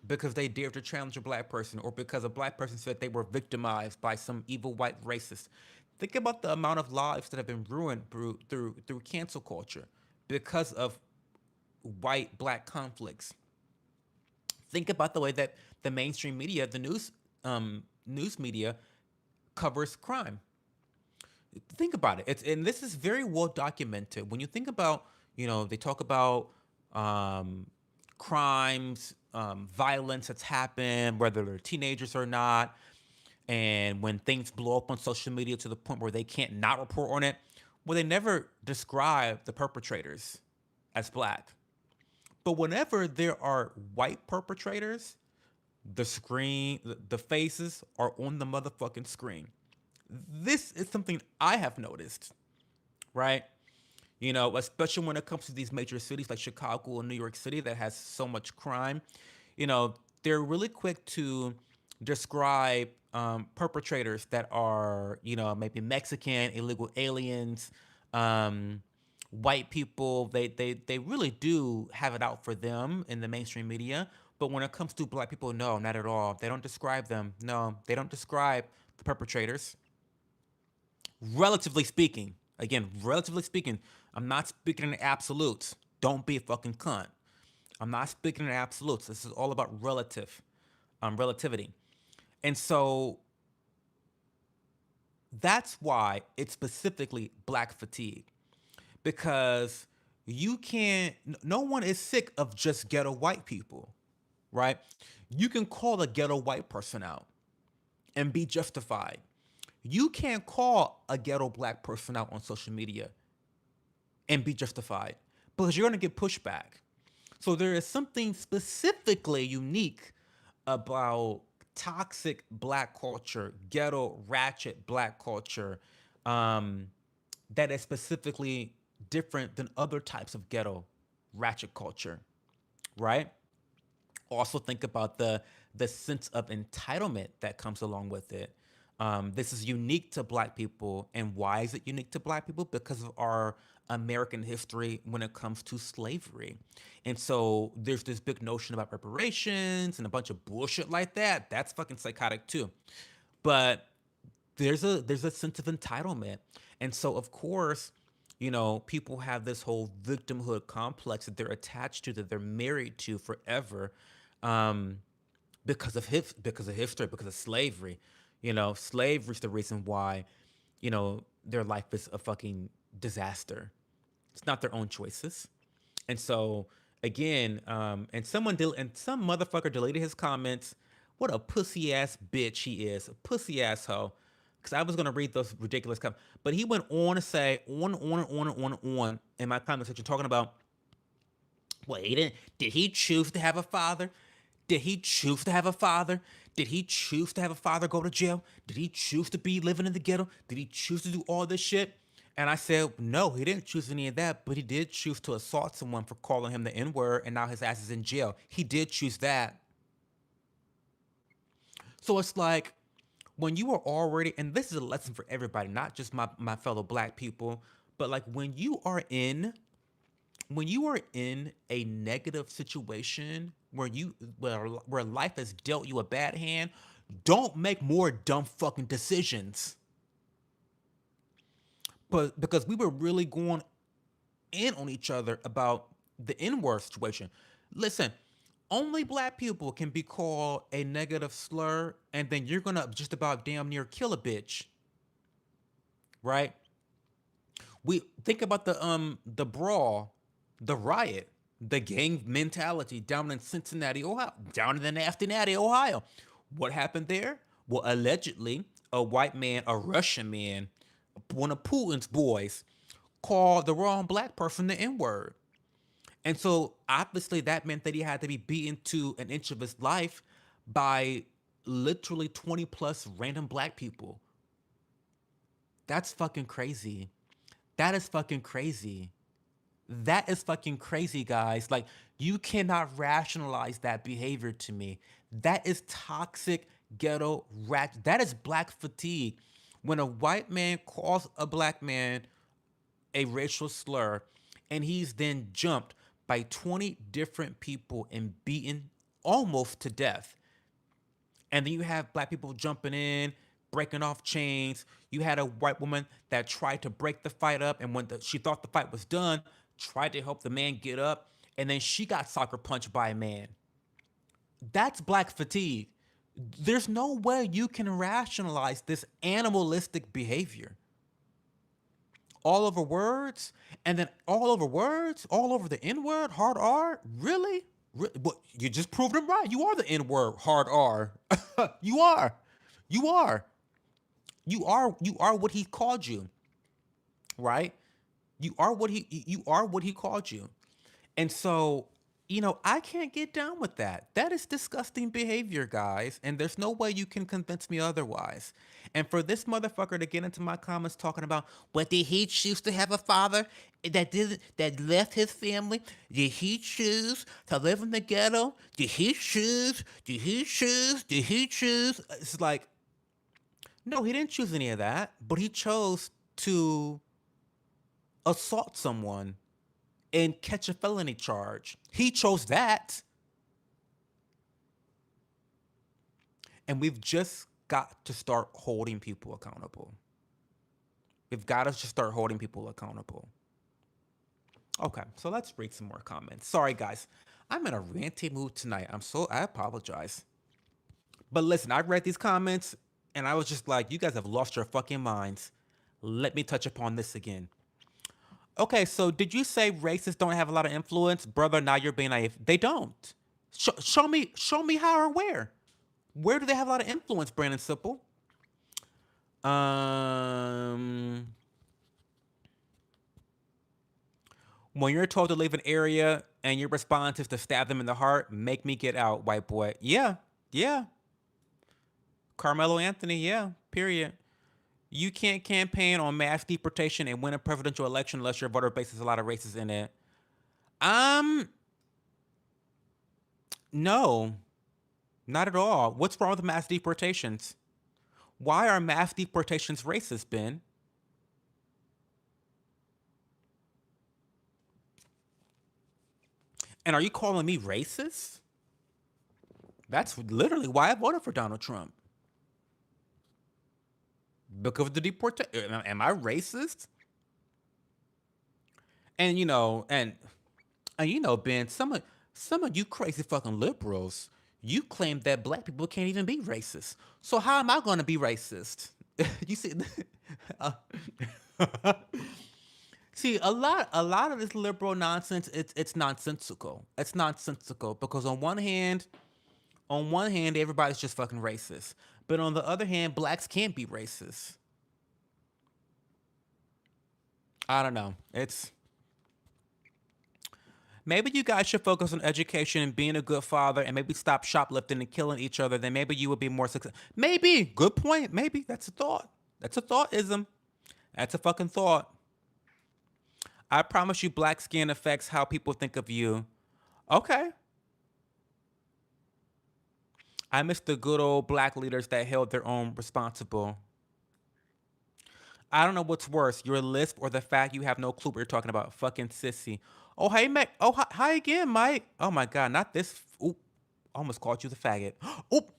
because they dared to challenge a black person or because a black person said they were victimized by some evil white racist. Think about the amount of lives that have been ruined through cancel culture because of white black conflicts. Think about the way that the mainstream media, the news media, covers crime. Think about it. And this is very well documented. When you think about, they talk about um, crimes, violence that's happened, whether they're teenagers or not, and when things blow up on social media to the point where they can't not report on it, well, they never describe the perpetrators as black. But whenever there are white perpetrators, the faces are on the motherfucking screen. This is something I have noticed, right? Especially when it comes to these major cities like Chicago and New York City that has so much crime. They're really quick to describe perpetrators that are, maybe Mexican, illegal aliens, um, white people. They really do have it out for them in the mainstream media. But when it comes to black people, no, not at all. They don't describe them. No, they don't describe the perpetrators. Relatively speaking, again, relatively speaking, I'm not speaking in absolutes. Don't be a fucking cunt. I'm not speaking in absolutes. This is all about relativity. And so that's why it's specifically black fatigue. Because you can't, no one is sick of just ghetto white people, right? You can call a ghetto white person out and be justified. You can't call a ghetto black person out on social media and be justified because you're going to get pushback. So there is something specifically unique about toxic black culture, ghetto ratchet black culture, um, that is specifically different than other types of ghetto ratchet culture, right? Also think about the sense of entitlement that comes along with it. This is unique to black people. And why is it unique to black people? Because of our American history when it comes to slavery. And so there's this big notion about reparations and a bunch of bullshit like that. That's fucking psychotic too. But there's a sense of entitlement. And so of course, people have this whole victimhood complex that they're attached to, that they're married to forever, um, because of history, because of slavery. Slavery's the reason why, their life is a fucking disaster. It's not their own choices. And so again, and some motherfucker deleted his comments. What a pussy ass bitch he is, a pussy asshole. Because I was gonna read those ridiculous comments, but he went on to say on in my comment section talking about, well, he didn't. Did he choose to have a father? Did he choose to have a father? Did he choose to have a father go to jail? Did he choose to be living in the ghetto? Did he choose to do all this shit? And I said, no, he didn't choose any of that, but he did choose to assault someone for calling him the N word, and now his ass is in jail. He did choose that. So it's like, when you are already, and this is a lesson for everybody, not just my fellow black people, but like when you are in a negative situation where life has dealt you a bad hand, don't make more dumb fucking decisions. But because we were really going in on each other about the N-word situation. Listen, only black people can be called a negative slur, and then you're gonna just about damn near kill a bitch, right? We think about the brawl, the riot, the gang mentality down in Cincinnati, Ohio, down in the nasty natty, Ohio. What happened there? Well, allegedly, a white man, a Russian man, one of Putin's boys, called the wrong black person the N word. And so obviously that meant that he had to be beaten to an inch of his life by literally 20 plus random black people. That's fucking crazy. That is fucking crazy. That is fucking crazy, guys. Like, you cannot rationalize that behavior to me. That is toxic ghetto rat. That is black fatigue. When a white man calls a black man a racial slur and he's then jumped by 20 different people and beaten almost to death. And then you have black people jumping in, breaking off chains. You had a white woman that tried to break the fight up, and she thought the fight was done, tried to help the man get up, and then she got soccer punched by a man. That's black fatigue. There's no way you can rationalize this animalistic behavior. All over words, and then all over words, all over the N word, hard R. Really? Well, you just proved him right. You are the N word, hard R. You are. You are. You are. You are what he called you, right? You are what he called you. And so, I can't get down with that. That is disgusting behavior, guys. And there's no way you can convince me otherwise. And for this motherfucker to get into my comments talking about, what did he choose to have a father that left his family? Did he choose to live in the ghetto? Did he choose? Did he choose? Did he choose? It's like, no, he didn't choose any of that, but he chose to assault someone and catch a felony charge. He chose that. And we've just got to start holding people accountable. We've got to just start holding people accountable. Okay, so let's read some more comments. Sorry, guys. I'm in a ranty mood tonight. I apologize. But listen, I read these comments and I was just like, you guys have lost your fucking minds. Let me touch upon this again. Okay, so did you say racists don't have a lot of influence, brother? Now you're being naive. They don't. Show me how or where. Where do they have a lot of influence, Brandon Simple? Um, when you're told to leave an area and your response is to stab them in the heart, make me get out, white boy. Yeah, yeah. Carmelo Anthony, yeah. Period. You can't campaign on mass deportation and win a presidential election unless your voter base has a lot of races in it. Um, no, not at all. What's wrong with mass deportations? Why are mass deportations racist, Ben? And are you calling me racist? That's literally why I voted for Donald Trump. Because of the deportation. Am I racist? And Ben, some of you crazy fucking liberals, you claim that black people can't even be racist. So how am I going to be racist? You see, uh, see a lot of this liberal nonsense. It's nonsensical. It's nonsensical because on one hand, everybody's just fucking racist, but on the other hand, blacks can't be racist. I don't know. It's Maybe you guys should focus on education and being a good father and maybe stop shoplifting and killing each other. Then maybe you would be more successful. Maybe. Good point. Maybe. That's a thought. That's a thoughtism. That's a fucking thought. I promise you, black skin affects how people think of you. Okay. I miss the good old black leaders that held their own responsible. I don't know what's worse, your lisp or the fact you have no clue what you're talking about. Fucking sissy. Oh, hey, Mac. Oh, hi again, Mike. Oh, my God. Not this. Oop. Almost called you the faggot. Oop.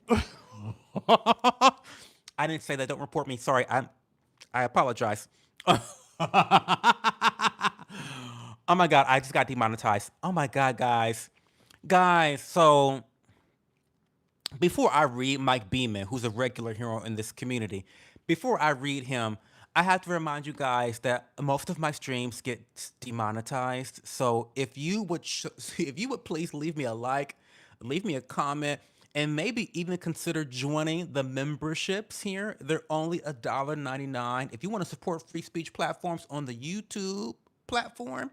I didn't say that. Don't report me. Sorry. I apologize. Oh my God, I just got demonetized. Oh my God, guys. Guys, so before I read Mike Beeman, who's a regular hero in this community, before I read him, I have to remind you guys that most of my streams get demonetized. So if you would, if you would please leave me a like, leave me a comment, and maybe even consider joining the memberships here. They're only $1.99. If you want to support free speech platforms on the YouTube platform,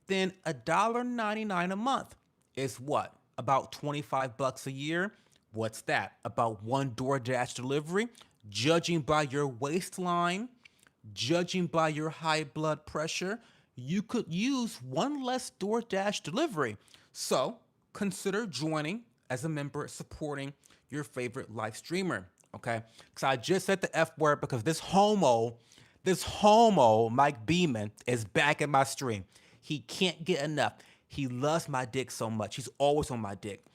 then $1.99 a month is what? About 25 bucks a year. What's that? About one DoorDash delivery. Judging by your waistline, judging by your high blood pressure, you could use one less DoorDash delivery. So consider joining as a member, supporting your favorite live streamer. Okay? Because I just said the F word because this homo, Mike Beeman, is back in my stream. He can't get enough. He loves my dick so much. He's always on my dick.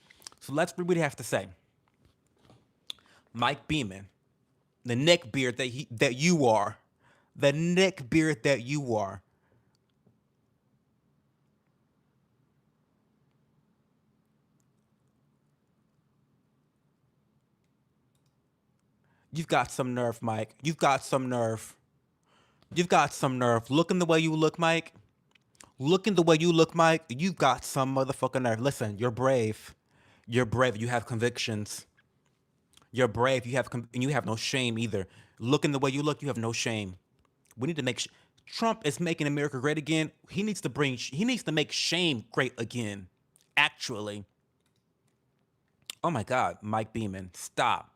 So let's read what he has to say. Mike Beeman, the neck beard that you are, the neck beard that you are. You've got some nerve, Mike. You've got some nerve. You've got some nerve. Looking the way you look, Mike. Looking the way you look, Mike. You've got some motherfucking nerve. Listen, you're brave. You're brave. You have convictions. You're brave. And you have no shame either. Looking the way you look, you have no shame. We need to make Trump is making America great again. He needs to make shame great again. Actually. Oh my God, Mike Beeman, stop.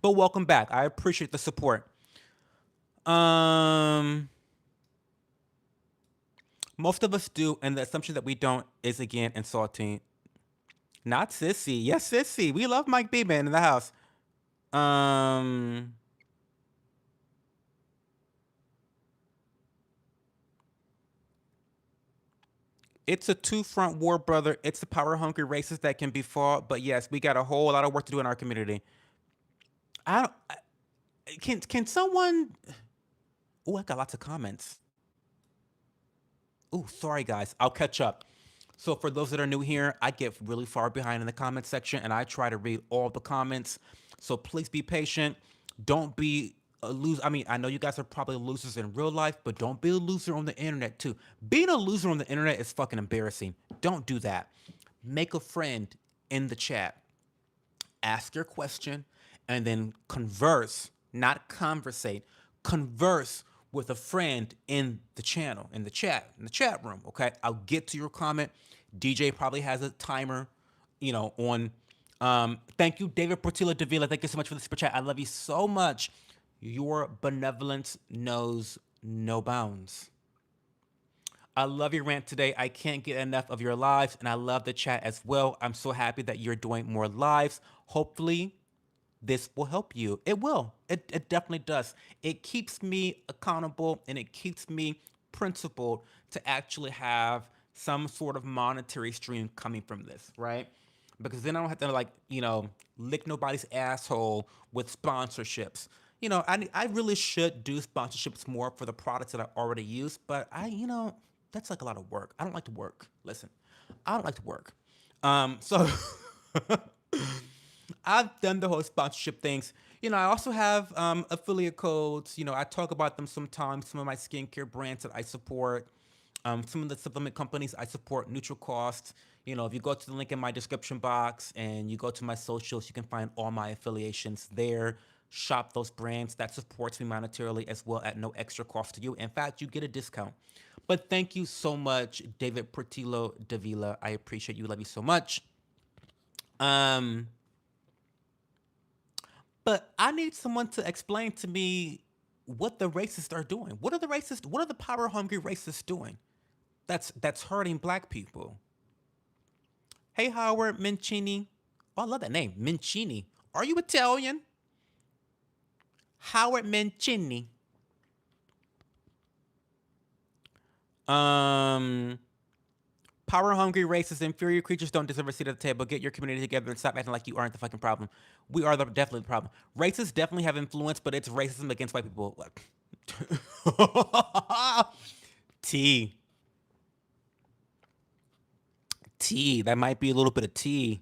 But welcome back. I appreciate the support. Um Most of us do, and the assumption that we don't is again insulting. Not sissy. Yes, sissy. We love Mike Beeman in the house. Um It's a two-front war, brother. It's the power-hungry races that can be fought. But yes, we got a whole lot of work to do in our community. I don't. Can someone? Oh, I got lots of comments. Oh, sorry guys. I'll catch up. So for those that are new here, I get really far behind in the comment section, and I try to read all the comments. So please be patient. Don't be a loser. I mean, I know you guys are probably losers in real life, but don't be a loser on the internet too. Being a loser on the internet is fucking embarrassing. Don't do that. Make a friend in the chat, ask your question, and then converse, not conversate, converse with a friend in the channel, in the chat room. Okay, I'll get to your comment. DJ probably has a timer, on. Thank you, David Portillo Davila. Thank you so much for the super chat. I love you so much. Your benevolence knows no bounds. I love your rant today. I can't get enough of your lives, and I love the chat as well. I'm so happy that you're doing more lives. Hopefully, this will help you. It will. It definitely does. It keeps me accountable and it keeps me principled to actually have some sort of monetary stream coming from this, right? Because then I don't have to lick nobody's asshole with sponsorships. I really should do sponsorships more for the products that I already use, but that's like a lot of work. I don't like to work. Listen, I don't like to work. So I've done the whole sponsorship things. I also have affiliate codes. I talk about them sometimes. Some of my skincare brands that I support, some of the supplement companies I support, neutral cost. If you go to the link in my description box and you go to my socials, you can find all my affiliations there. Shop those brands. That supports me monetarily as well at no extra cost to you. In fact, you get a discount. But thank you so much, David Portillo Davila. I appreciate you. Love you so much. Um, but I need someone to explain to me what the racists are doing. What are the power hungry racists doing? That's hurting black people. Hey, Howard Mancini. Oh, I love that name, Mancini. Are you Italian? Howard Mancini. Um, Power hungry, racist, inferior creatures don't deserve a seat at the table. Get your community together and stop acting like you aren't the fucking problem. We are definitely the problem. Racists definitely have influence, but it's racism against white people. Like, T. T. That might be a little bit of T.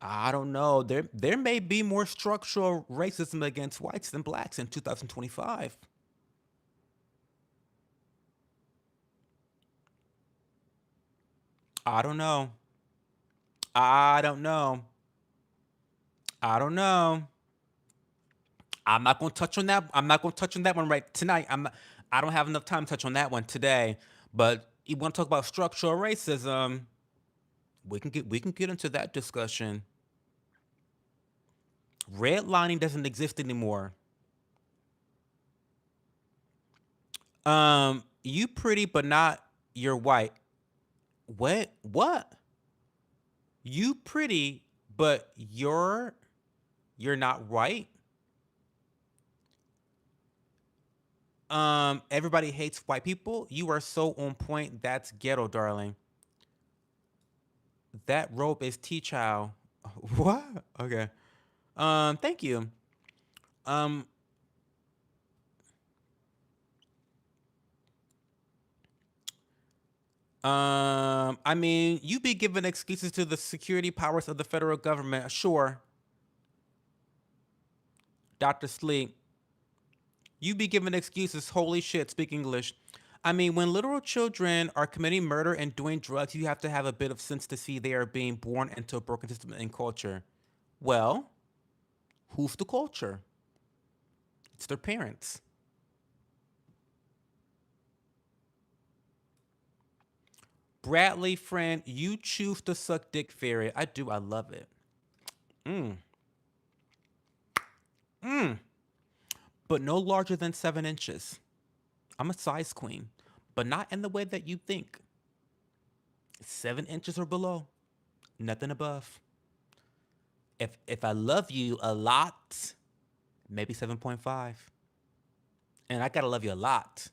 I don't know. There may be more structural racism against whites than blacks in 2025. I don't know. I don't know. I don't know. I'm not gonna touch on that. I'm not gonna touch on that one right tonight. I don't have enough time to touch on that one today. But you want to talk about structural racism? We can get into that discussion. Redlining doesn't exist anymore. You pretty but not you're white. What? What? You pretty but you're not white? Everybody hates white people. You are so on point. That's ghetto, darling. That rope is T-Chow. What? Okay. Thank you. Um, I mean, you be giving excuses to the security powers of the federal government. Sure, Dr. Sleep. You be giving excuses. Holy shit, speak English. I mean, when literal children are committing murder and doing drugs, you have to have a bit of sense to see they are being born into a broken system and culture. Well, who's the culture? It's their parents. Bradley, friend, you choose to suck dick fairy. I do. I love it. Mm. Mm. But no larger than 7 inches. I'm a size queen, but not in the way that you think. 7 inches or below, nothing above. If I love you a lot, maybe 7.5. And I gotta love you a lot.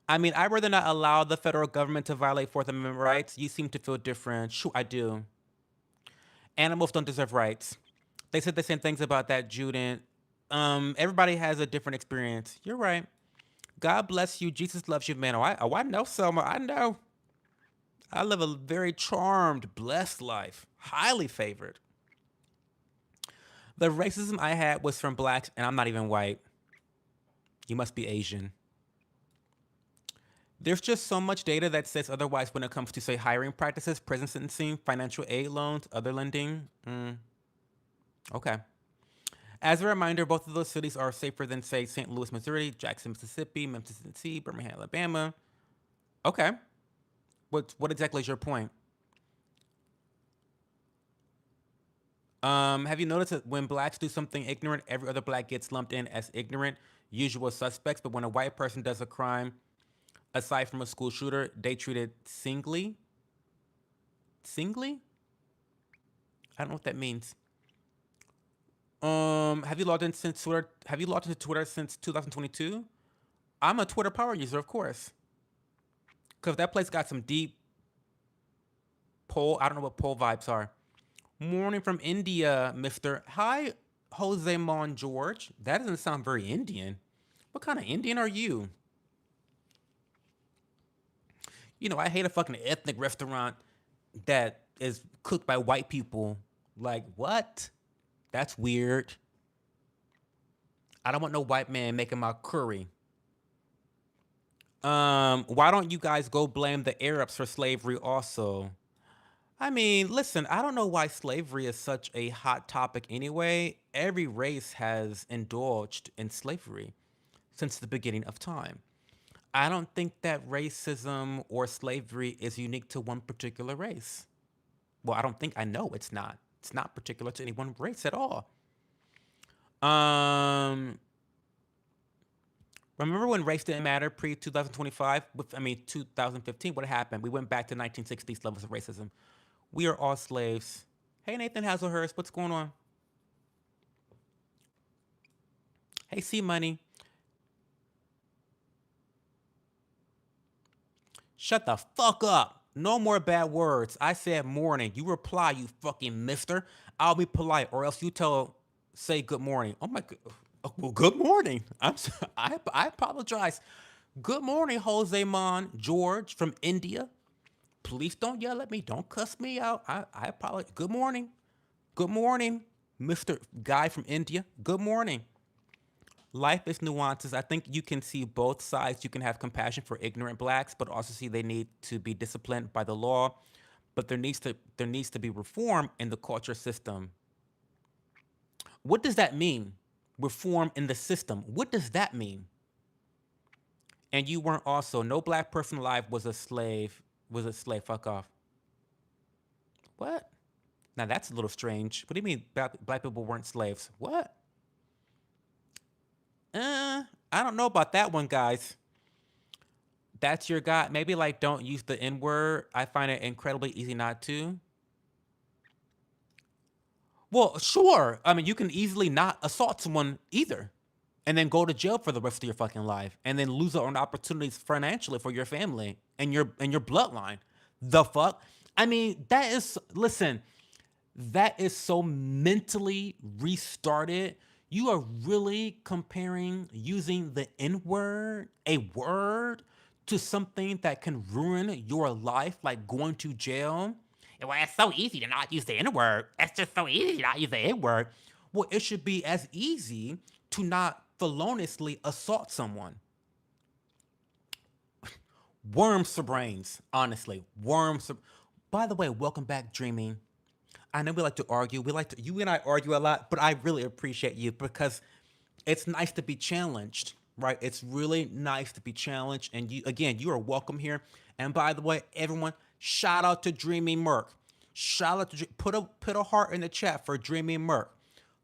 I mean, I'd rather not allow the federal government to violate Fourth Amendment rights. You seem to feel different. Sure, I do. Animals don't deserve rights. They said the same things about that, Judith. Everybody has a different experience. You're right. God bless you. Jesus loves you, man. I know, Selma. I know. I live a very charmed, blessed life. Highly favored. The racism I had was from blacks, and I'm not even white. You must be Asian. There's just so much data that says otherwise when it comes to, say, hiring practices, prison sentencing, financial aid loans, other lending. Okay. As a reminder, both of those cities are safer than, say, St. Louis, Missouri, Jackson, Mississippi, Memphis, Tennessee, Birmingham, Alabama. Okay. What exactly is your point? Have you noticed that when blacks do something ignorant, every other black gets lumped in as ignorant, usual suspects, but when a white person does a crime, aside from a school shooter, they treat it singly? Singly? I don't know what that means. Have you logged in since Twitter? Have you logged into Twitter since 2022? I'm a Twitter power user, of course, because that place got some deep poll. I don't know what poll vibes are. Morning from India, Mister. Hi, Jose Mon George. That doesn't sound very Indian. What kind of Indian are you? You know, I hate a fucking ethnic restaurant that is cooked by white people. Like, what? That's weird. I don't want no white man making my curry. Why don't you guys go blame the Arabs for slavery also? I mean, listen, I don't know why slavery is such a hot topic anyway. Every race has indulged in slavery since the beginning of time. I don't think that racism or slavery is unique to one particular race. Well, I don't think I know it's not. It's not particular to any one race at all. Um, Remember when race didn't matter pre 2025? I mean 2015. What happened? We went back to 1960s levels of racism. We are all slaves. Hey Nathan Hazelhurst, what's going on? Hey C Money, shut the fuck up. No more bad words. I said morning. You reply, you fucking mister. I'll be polite, or else say good morning. Oh my god. Well, good morning. I apologize. Good morning, Jose Mon George from India. Please don't yell at me. Don't cuss me out. I apologize. Good morning. Good morning, Mr. Guy from India. Good morning. Life is nuances. I think you can see both sides. You can have compassion for ignorant blacks, but also see they need to be disciplined by the law. But there needs to be reform in the culture system. What does that mean? Reform in the system. What does that mean? And you weren't also no black person alive was a slave. Was a slave. Fuck off. What? Now that's a little strange. What do you mean black people weren't slaves? What? I don't know about that one, guys. That's your guy. Maybe like don't use the N word. I find it incredibly easy not to. Well, sure. I mean, you can easily not assault someone either, and then go to jail for the rest of your fucking life, and then lose out on opportunities financially for your family and your bloodline. The fuck. I mean, that is listen. That is so mentally restarted. You are really comparing using the N word, a word, to something that can ruin your life, like going to jail. Well, it's so easy to not use the N word. It's just so easy to not use the N word. Well, it should be as easy to not feloniously assault someone. Worms for brains, honestly. By the way, welcome back, Dreaming. I know we like to argue. You and I argue a lot, but I really appreciate you because it's nice to be challenged, right? It's really nice to be challenged. And you, again, you are welcome here. And by the way, everyone, shout out to Dreamy Merc. Shout out to put a heart in the chat for Dreamy Merc.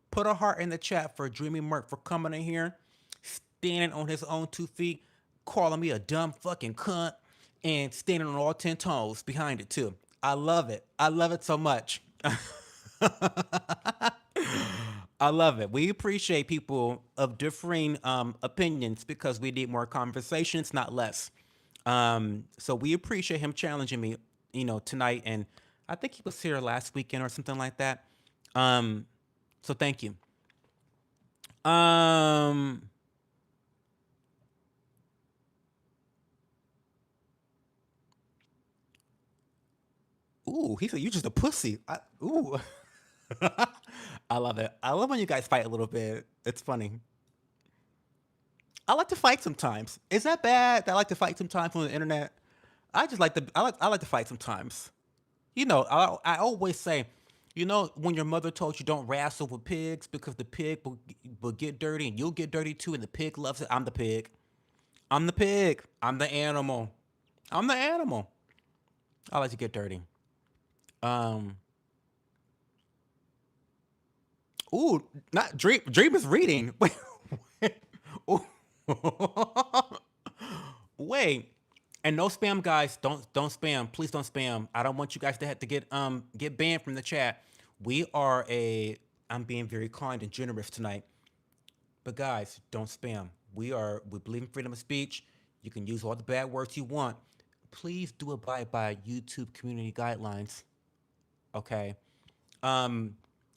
Put a heart in the chat for Dreamy Merc for coming in here, standing on his own 2 feet, calling me a dumb fucking cunt, and standing on all 10 toes behind it too. I love it. I love it so much. I love it. We appreciate people of differing opinions because we need more conversations, not less. So we appreciate him challenging me, tonight. And I think he was here last weekend or something like that. Um, so thank you. Um, ooh, he said you just a pussy. Ooh, I love it. I love when you guys fight a little bit. It's funny. I like to fight sometimes. Is that bad that I like to fight sometimes on the internet? I like to fight sometimes. I always say, when your mother told you don't wrestle with pigs because the pig will get dirty and you'll get dirty too, and the pig loves it. I'm the pig. I'm the pig. I'm the animal. I'm the animal. I like to get dirty. Um, ooh, not dream. Dream is reading. Wait, wait, ooh. Wait. And no spam, guys. Don't spam. Please don't spam. I don't want you guys to have to get banned from the chat. We are a. I'm being very kind and generous tonight. But guys, don't spam. We believe in freedom of speech. You can use all the bad words you want. Please do abide by YouTube community guidelines. Okay. Um,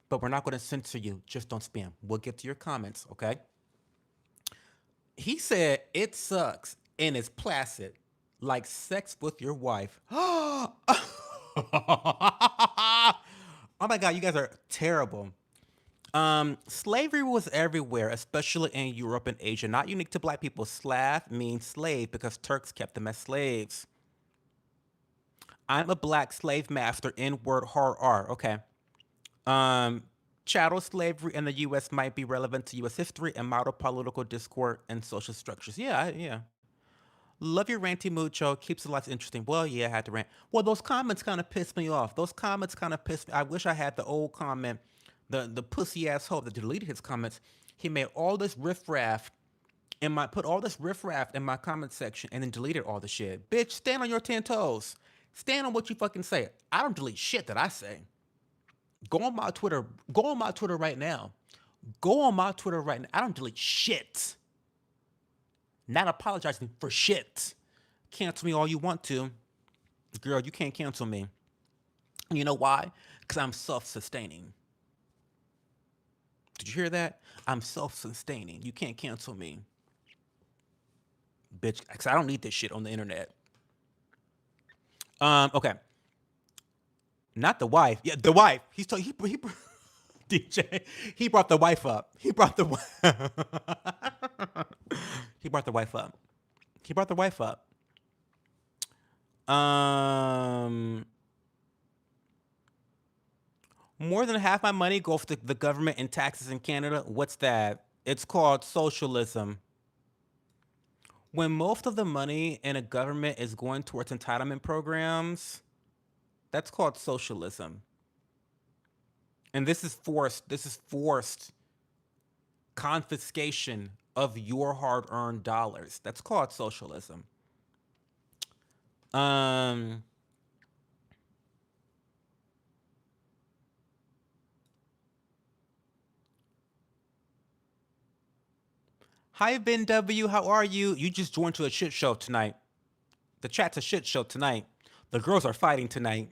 but we're not going to censor you. Just don't spam. We'll get to your comments. Okay. He said it sucks and it's placid, like sex with your wife. Oh my god, you guys are terrible. Slavery was everywhere, especially in Europe and Asia. Not unique to black people. Slav means slave because Turks kept them as slaves. I'm a black slave master. N word hard R. Okay. Um, Chattel slavery in the U.S. might be relevant to U.S. history and model political discord and social structures. Yeah, yeah. Love your ranty mucho. Keeps the lives interesting. Well, yeah, I had to rant. Well, those comments kind of pissed me off. Those comments kind of pissed me. I wish I had the old comment, the pussy asshole that deleted his comments. He made all this riffraff put all this riffraff in my comment section and then deleted all the shit. Bitch, stand on your 10 toes. Stand on what you fucking say. I don't delete shit that I say. Go on my Twitter. Go on my Twitter right now. Go on my Twitter right now. I don't delete shit. Not apologizing for shit. Cancel me all you want to. Girl, you can't cancel me. You know why? Because I'm self-sustaining. Did you hear that? I'm self-sustaining. You can't cancel me. Bitch, because I don't need this shit on the internet. Okay. Not the wife. Yeah, the wife. He DJ. He brought the wife up. He brought the wife up. He brought the wife up. Um, More than half my money goes to the government and taxes in Canada. What's that? It's called socialism. When most of the money in a government is going towards entitlement programs, that's called socialism. And this is forced. This is forced confiscation of your hard-earned dollars. That's called socialism. Um, Hi, Ben W. How are you? You just joined to a shit show tonight. The chat's a shit show tonight. The girls are fighting tonight.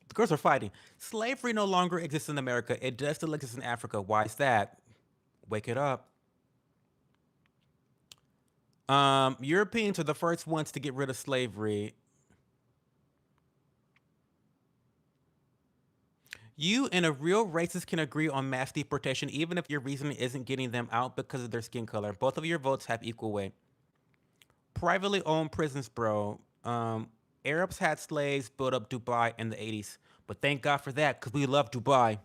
The girls are fighting. Slavery no longer exists in America. It does still exist in Africa. Why is that? Wake it up. Europeans are the first ones to get rid of slavery. You and a real racist can agree on mass deportation even if your reasoning isn't getting them out because of their skin color. Both of your votes have equal weight. Privately owned prisons, bro. Arabs had slaves build up Dubai in the 80s. But thank God for that, because we love Dubai.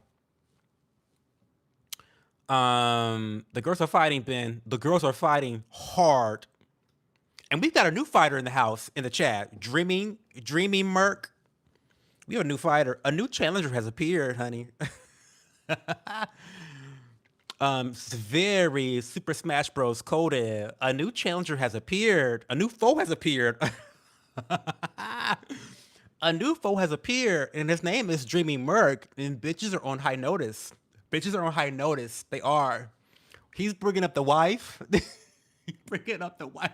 The girls are fighting, Ben. The girls are fighting hard. And we've got a new fighter in the house, in the chat. Dreaming Merc. We have a new fighter. A new challenger has appeared, honey. Very Super Smash Bros. Coded. A new challenger has appeared. A new foe has appeared. A new foe has appeared, and his name is Dreaming Merc. And bitches are on high notice. Bitches are on high notice. They are. He's bringing up the wife. He's bringing up the wife.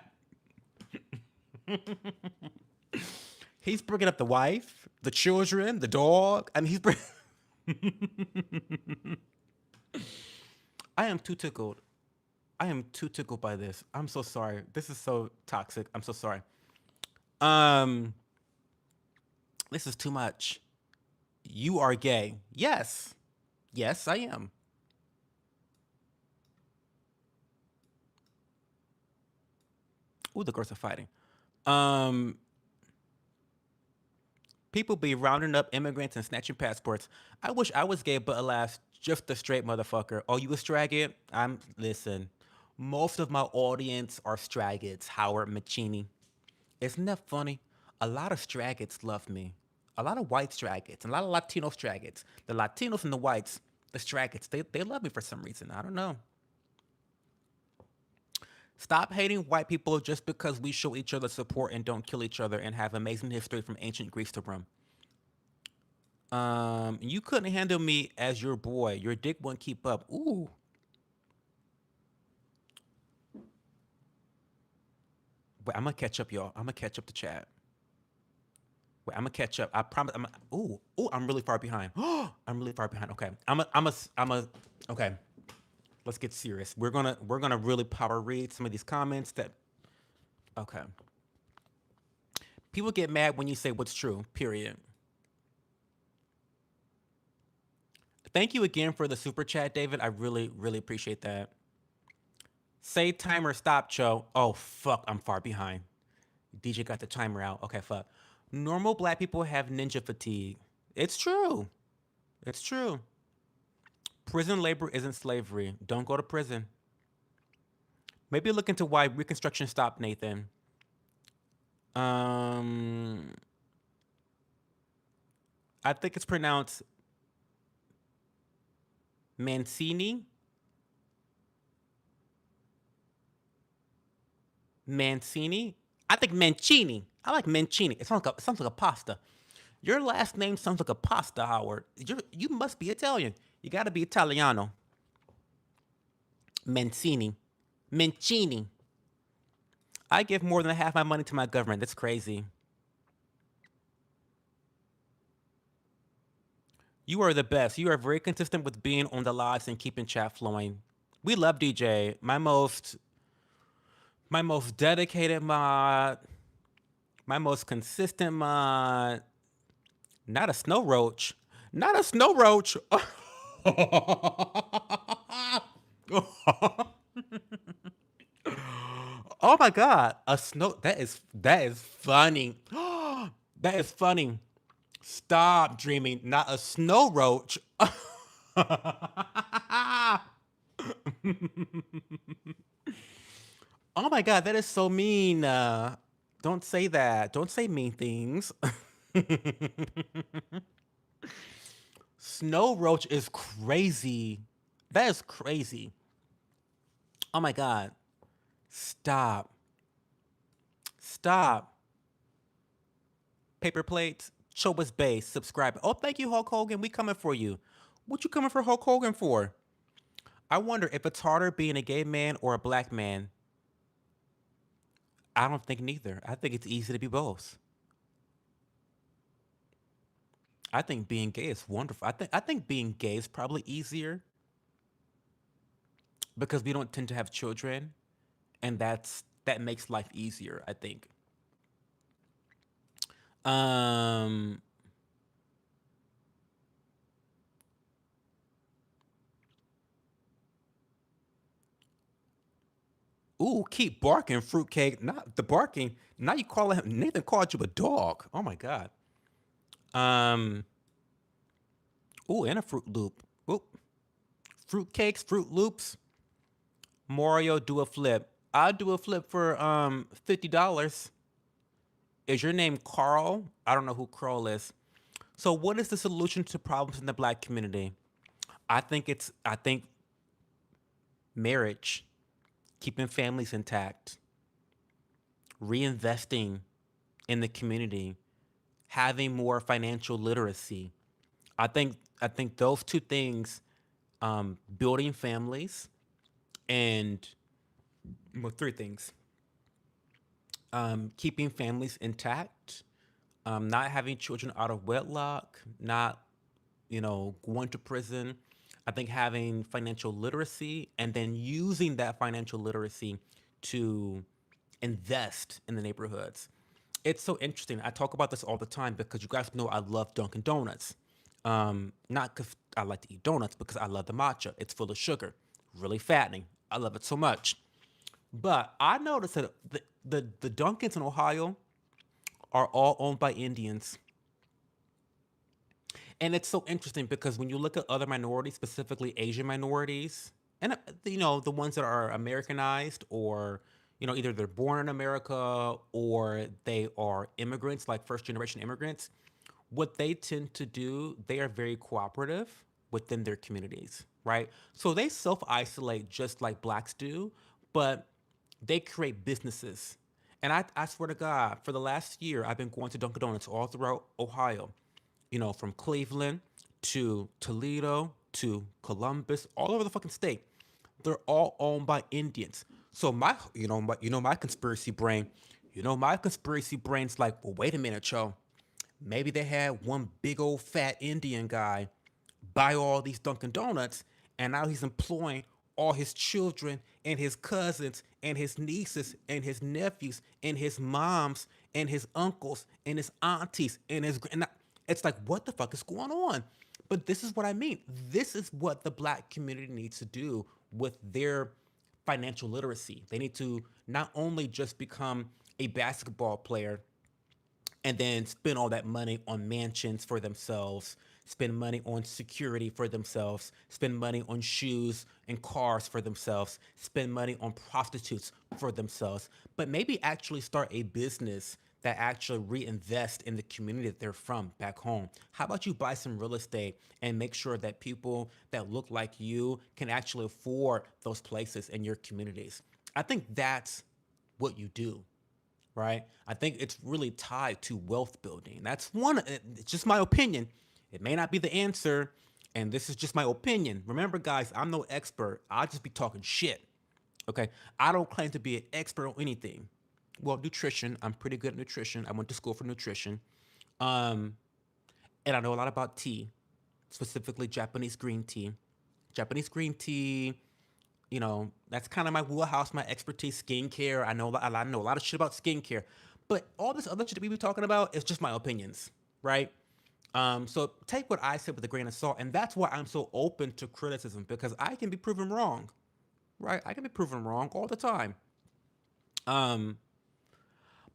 He's bringing up the wife, the children, the dog. I mean, I am too tickled. I am too tickled by this. I'm so sorry. This is so toxic. I'm so sorry. Um, this is too much. You are gay. Yes. Yes, I am. Ooh, the girls are fighting. Um, People be rounding up immigrants and snatching passports. I wish I was gay, but alas, just a straight motherfucker. Oh, you a straggot? Listen. Most of my audience are straggots, Howard Machini. Isn't that funny? A lot of straggots love me. A lot of white straggots, a lot of Latino straggots. The Latinos and the whites, the straggots, they love me for some reason. I don't know. Stop hating white people just because we show each other support and don't kill each other and have amazing history from ancient Greece to Rome. You couldn't handle me as your boy. Your dick won't keep up. Ooh. Wait, I'm gonna catch up, y'all. I'm gonna catch up the chat. Wait, I'm gonna catch up. I promise. Ooh, I'm really far behind. I'm really far behind. Okay, okay. Let's get serious. We're gonna really power read some of these comments that. Okay. People get mad when you say what's true. Period. Thank you again for the super chat, David. I really, really appreciate that. Say timer stop, Cho. Oh fuck, I'm far behind. DJ got the timer out. Okay, fuck. Normal black people have ninja fatigue. It's true. It's true. Prison labor isn't slavery. Don't go to prison. Maybe look into why Reconstruction stopped, Nathan. Um, I think it's pronounced Mancini. Mancini. I think Mancini. I like Mancini. It sounds like a pasta. Your last name sounds like a pasta, Howard. You must be Italian. You got to be Italiano. Mancini. Mancini. I give more than half my money to my government. That's crazy. You are the best. You are very consistent with being on the lives and keeping chat flowing. We love DJ. My most dedicated mod, my most consistent mod. Not a snow roach. Not a snow roach. Oh my god, a snow that is funny. That is funny. Stop dreaming. Not a snow roach. Oh my god, that is so mean. Don't say that. Don't say mean things. Snow roach is crazy. That is crazy. Oh my god. Stop. Stop. Paper plates. Show us base. Subscribe. Oh, thank you, Hulk Hogan. We coming for you. What you coming for Hulk Hogan for? I wonder if it's harder being a gay man or a black man. I don't think neither. I think it's easy to be both. I think being gay is wonderful. I think being gay is probably easier because we don't tend to have children, and that makes life easier. I think. Um. Ooh, keep barking, fruitcake. Not the barking. Now you call him. Nathan called you a dog. Oh my god. Um. Ooh, and a Fruit Loop. Ooh, fruitcakes, Fruit Loops. Mario, do a flip. I'll do a flip for $50. Is your name Carl? I don't know who Carl is. So, what is the solution to problems in the black community? I think marriage, keeping families intact, reinvesting in the community, having more financial literacy. I think those two things, building families and well, three things: keeping families intact, not having children out of wedlock, not going to prison. I think having financial literacy and then using that financial literacy to invest in the neighborhoods. It's so interesting. I talk about this all the time because you guys know I love Dunkin' Donuts. Not because I like to eat donuts, because I love the matcha. It's full of sugar, really fattening. I love it so much. But I noticed that the Dunkins in Ohio are all owned by Indians. And it's so interesting because when you look at other minorities, specifically Asian minorities, and the ones that are Americanized, or either they're born in America or they are immigrants, like first generation immigrants, what they tend to do, they are very cooperative within their communities, right? So they self isolate just like blacks do, but they create businesses. And I swear to God, for the last year, I've been going to Dunkin' Donuts all throughout Ohio, from Cleveland to Toledo to Columbus, all over the fucking state. They're all owned by Indians. So my conspiracy brain, my conspiracy brain's like, well, wait a minute, Joe. Maybe they had one big old fat Indian guy buy all these Dunkin' Donuts, and now he's employing all his children and his cousins and his nieces and his nephews and his moms and his uncles and his aunties and it's like, what the fuck is going on? But this is what I mean. This is what the black community needs to do with their financial literacy. They need to not only just become a basketball player and then spend all that money on mansions for themselves, spend money on security for themselves, spend money on shoes and cars for themselves, spend money on prostitutes for themselves, but maybe actually start a business that actually reinvest in the community that they're from back home. How about you buy some real estate and make sure that people that look like you can actually afford those places in your communities? I think that's what you do, right? I think it's really tied to wealth building. That's one, it's just my opinion. It may not be the answer, and this is just my opinion. Remember, guys, I'm no expert. I'll just be talking shit. Okay. I don't claim to be an expert on anything. Well, nutrition, I'm pretty good at nutrition. I went to school for nutrition. Um, and I know a lot about tea, specifically Japanese green tea. Japanese green tea, that's kind of my wheelhouse, my expertise, skincare. I know a lot of shit about skincare, but all this other shit that we be talking about is just my opinions, right? So take what I said with a grain of salt, and that's why I'm so open to criticism because I can be proven wrong, right? I can be proven wrong all the time. Um,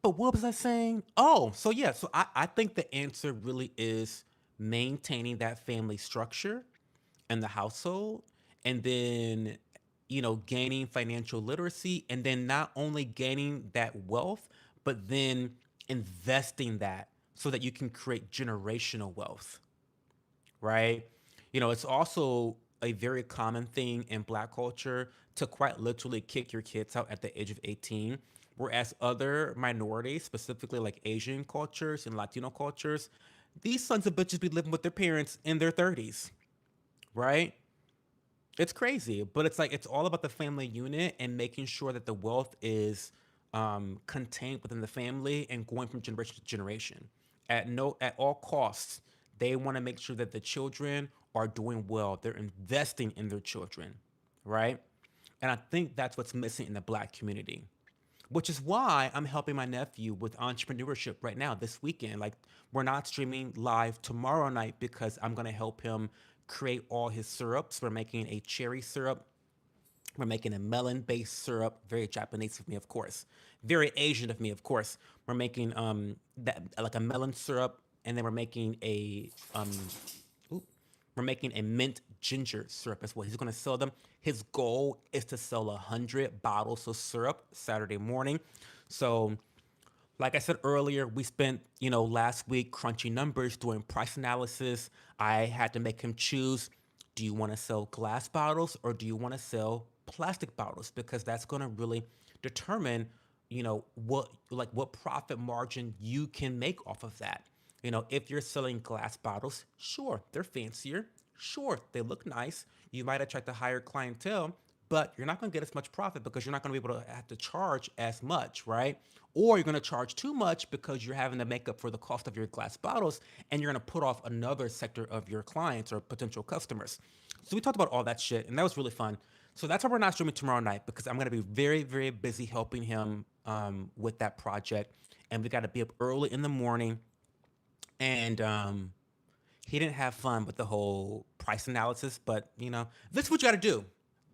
but what was I saying? Oh, so yeah, so I think the answer really is maintaining that family structure and the household, and then gaining financial literacy, and then not only gaining that wealth but then investing that so that you can create generational wealth, right? It's also a very common thing in black culture to quite literally kick your kids out at the age of 18, whereas other minorities, specifically like Asian cultures and Latino cultures, these sons of bitches be living with their parents in their 30s, right? It's crazy, but it's like it's all about the family unit and making sure that the wealth is contained within the family and going from generation to generation. At all costs, they want to make sure that the children are doing well. They're investing in their children, right? And I think that's what's missing in the black community, which is why I'm helping my nephew with entrepreneurship right now this weekend. Like, we're not streaming live tomorrow night because I'm going to help him create all his syrups. We're making a cherry syrup. We're making a melon based syrup, very Japanese of me, of course. Very Asian of me, of course. We're making that like a melon syrup, and then ooh, we're making a mint ginger syrup as well. He's going to sell them. His goal is to sell 100 bottles of syrup Saturday morning. So, like I said earlier, we spent, last week crunching numbers, doing price analysis. I had to make him choose, do you want to sell glass bottles or do you want to sell plastic bottles? Because that's going to really determine, what profit margin you can make off of that. If you're selling glass bottles, sure, they're fancier. Sure, they look nice. You might attract a higher clientele, but you're not going to get as much profit because you're not going to be able to have to charge as much, right? Or you're going to charge too much because you're having to make up for the cost of your glass bottles, and you're going to put off another sector of your clients or potential customers. So we talked about all that shit, and that was really fun. So that's why we're not streaming tomorrow night, because I'm going to be very, very busy helping him with that project. And we got to be up early in the morning. And he didn't have fun with the whole price analysis, but this is what you got to do.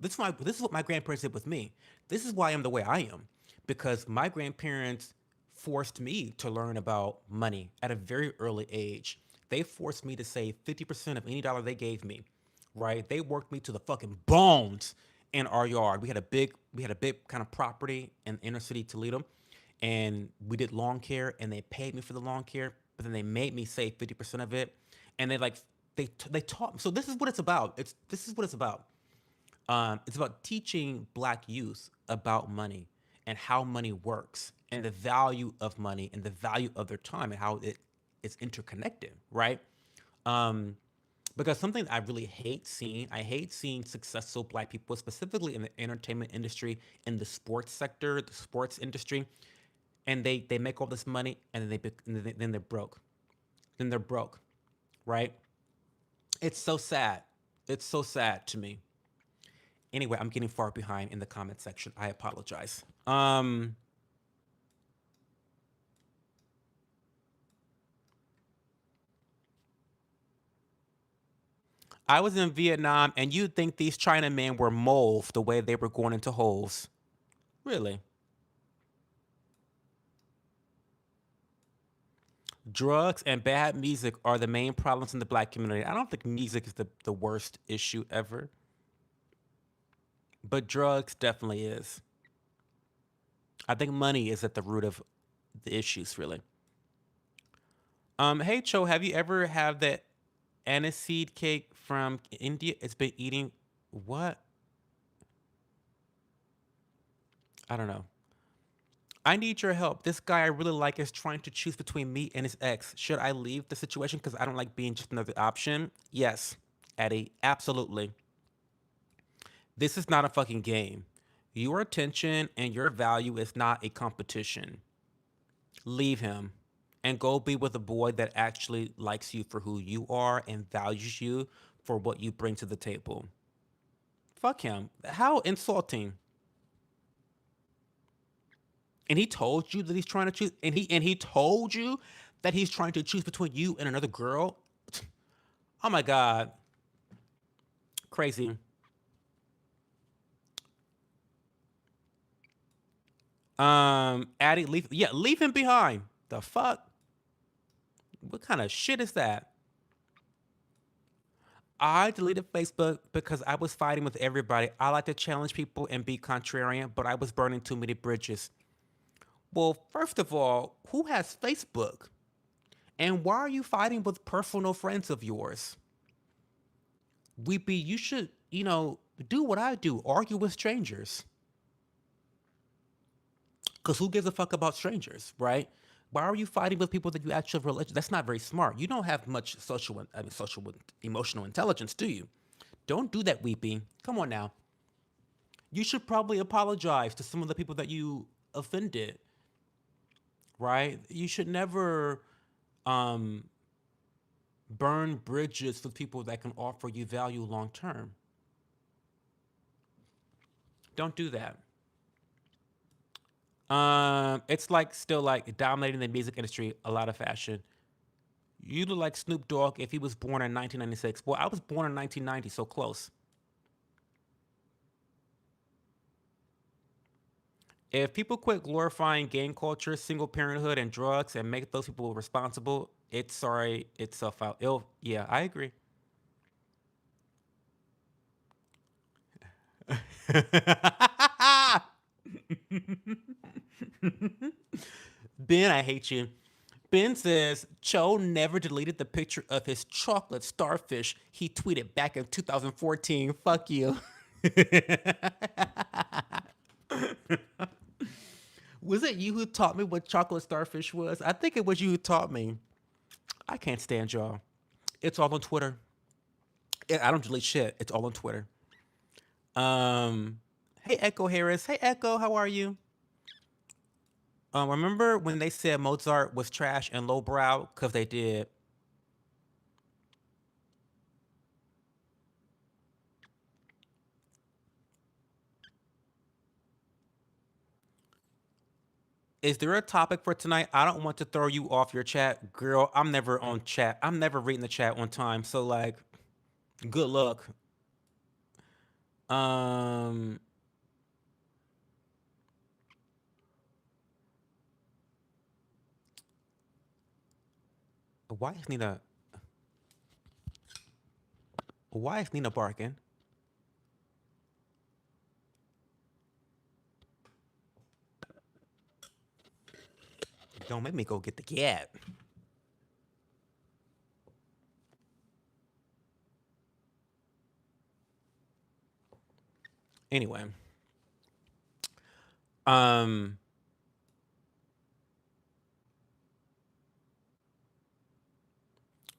This is what my grandparents did with me. This is why I'm the way I am, because my grandparents forced me to learn about money at a very early age. They forced me to save 50% of any dollar they gave me. Right? They worked me to the fucking bones in our yard. We had a big kind of property in inner city Toledo, and we did lawn care, and they paid me for the lawn care, but then they made me save 50% of it, and they taught me. So this is what it's about. This is what it's about. It's about teaching black youth about money and how money works and the value of money and the value of their time and how it is interconnected, right? Um, because something I really I hate seeing successful black people, specifically in the entertainment industry, in the sports sector, the sports industry, and they make all this money, and then they're broke. Then they're broke, right? It's so sad. It's so sad to me. Anyway, I'm getting far behind in the comment section. I apologize. I was in Vietnam, and you'd think these Chinamen were moles the way they were going into holes. Really? Drugs and bad music are the main problems in the black community. I don't think music is the worst issue ever, but drugs definitely is. I think money is at the root of the issues, really. Hey Cho, have you ever had that aniseed cake from India? It's been eating what? I don't know. I need your help. This guy I really like is trying to choose between me and his ex. Should I leave the situation because I don't like being just another option? Yes, Eddie, absolutely. This is not a fucking game. Your attention and your value is not a competition. Leave him and go be with a boy that actually likes you for who you are and values you for what you bring to the table. Fuck him. How insulting. And he told you that he's trying to choose and he told you that he's trying to choose between you and another girl. Oh my god. Crazy. Addie, leave him behind. The fuck? What kind of shit is that? I deleted Facebook because I was fighting with everybody. I like to challenge people and be contrarian, but I was burning too many bridges. Well, first of all, who has Facebook? And why are you fighting with personal friends of yours? You should, do what I do, argue with strangers. Because who gives a fuck about strangers, right? Why are you fighting with people that you actually have religion? That's not very smart. You don't have much emotional intelligence, do you? Don't do that, weeping. Come on now. You should probably apologize to some of the people that you offended, right? You should never um, burn bridges with people that can offer you value long term. Don't do that. It's like still like dominating the music industry, a lot of fashion. You look like Snoop Dogg if he was born in 1996. Well, I was born in 1990, so close. If people quit glorifying gang culture, single parenthood, and drugs and make those people responsible, it's sorry itself out. Yeah, I agree. Ben, I hate you. Ben says Cho never deleted the picture of his chocolate starfish he tweeted back in 2014. Fuck you. Was it you who taught me what chocolate starfish was? I think it was you who taught me. I can't stand y'all. It's all on Twitter. I don't delete shit. It's all on Twitter. Um, hey Echo Harris. Hey Echo, how are you? Remember when they said Mozart was trash and lowbrow? Cause they did. Is there a topic for tonight? I don't want to throw you off your chat, girl. I'm never on chat. I'm never reading the chat on time. So like, good luck. Um, why is Nina? Why is Nina barking? Don't make me go get the cat. Anyway, um,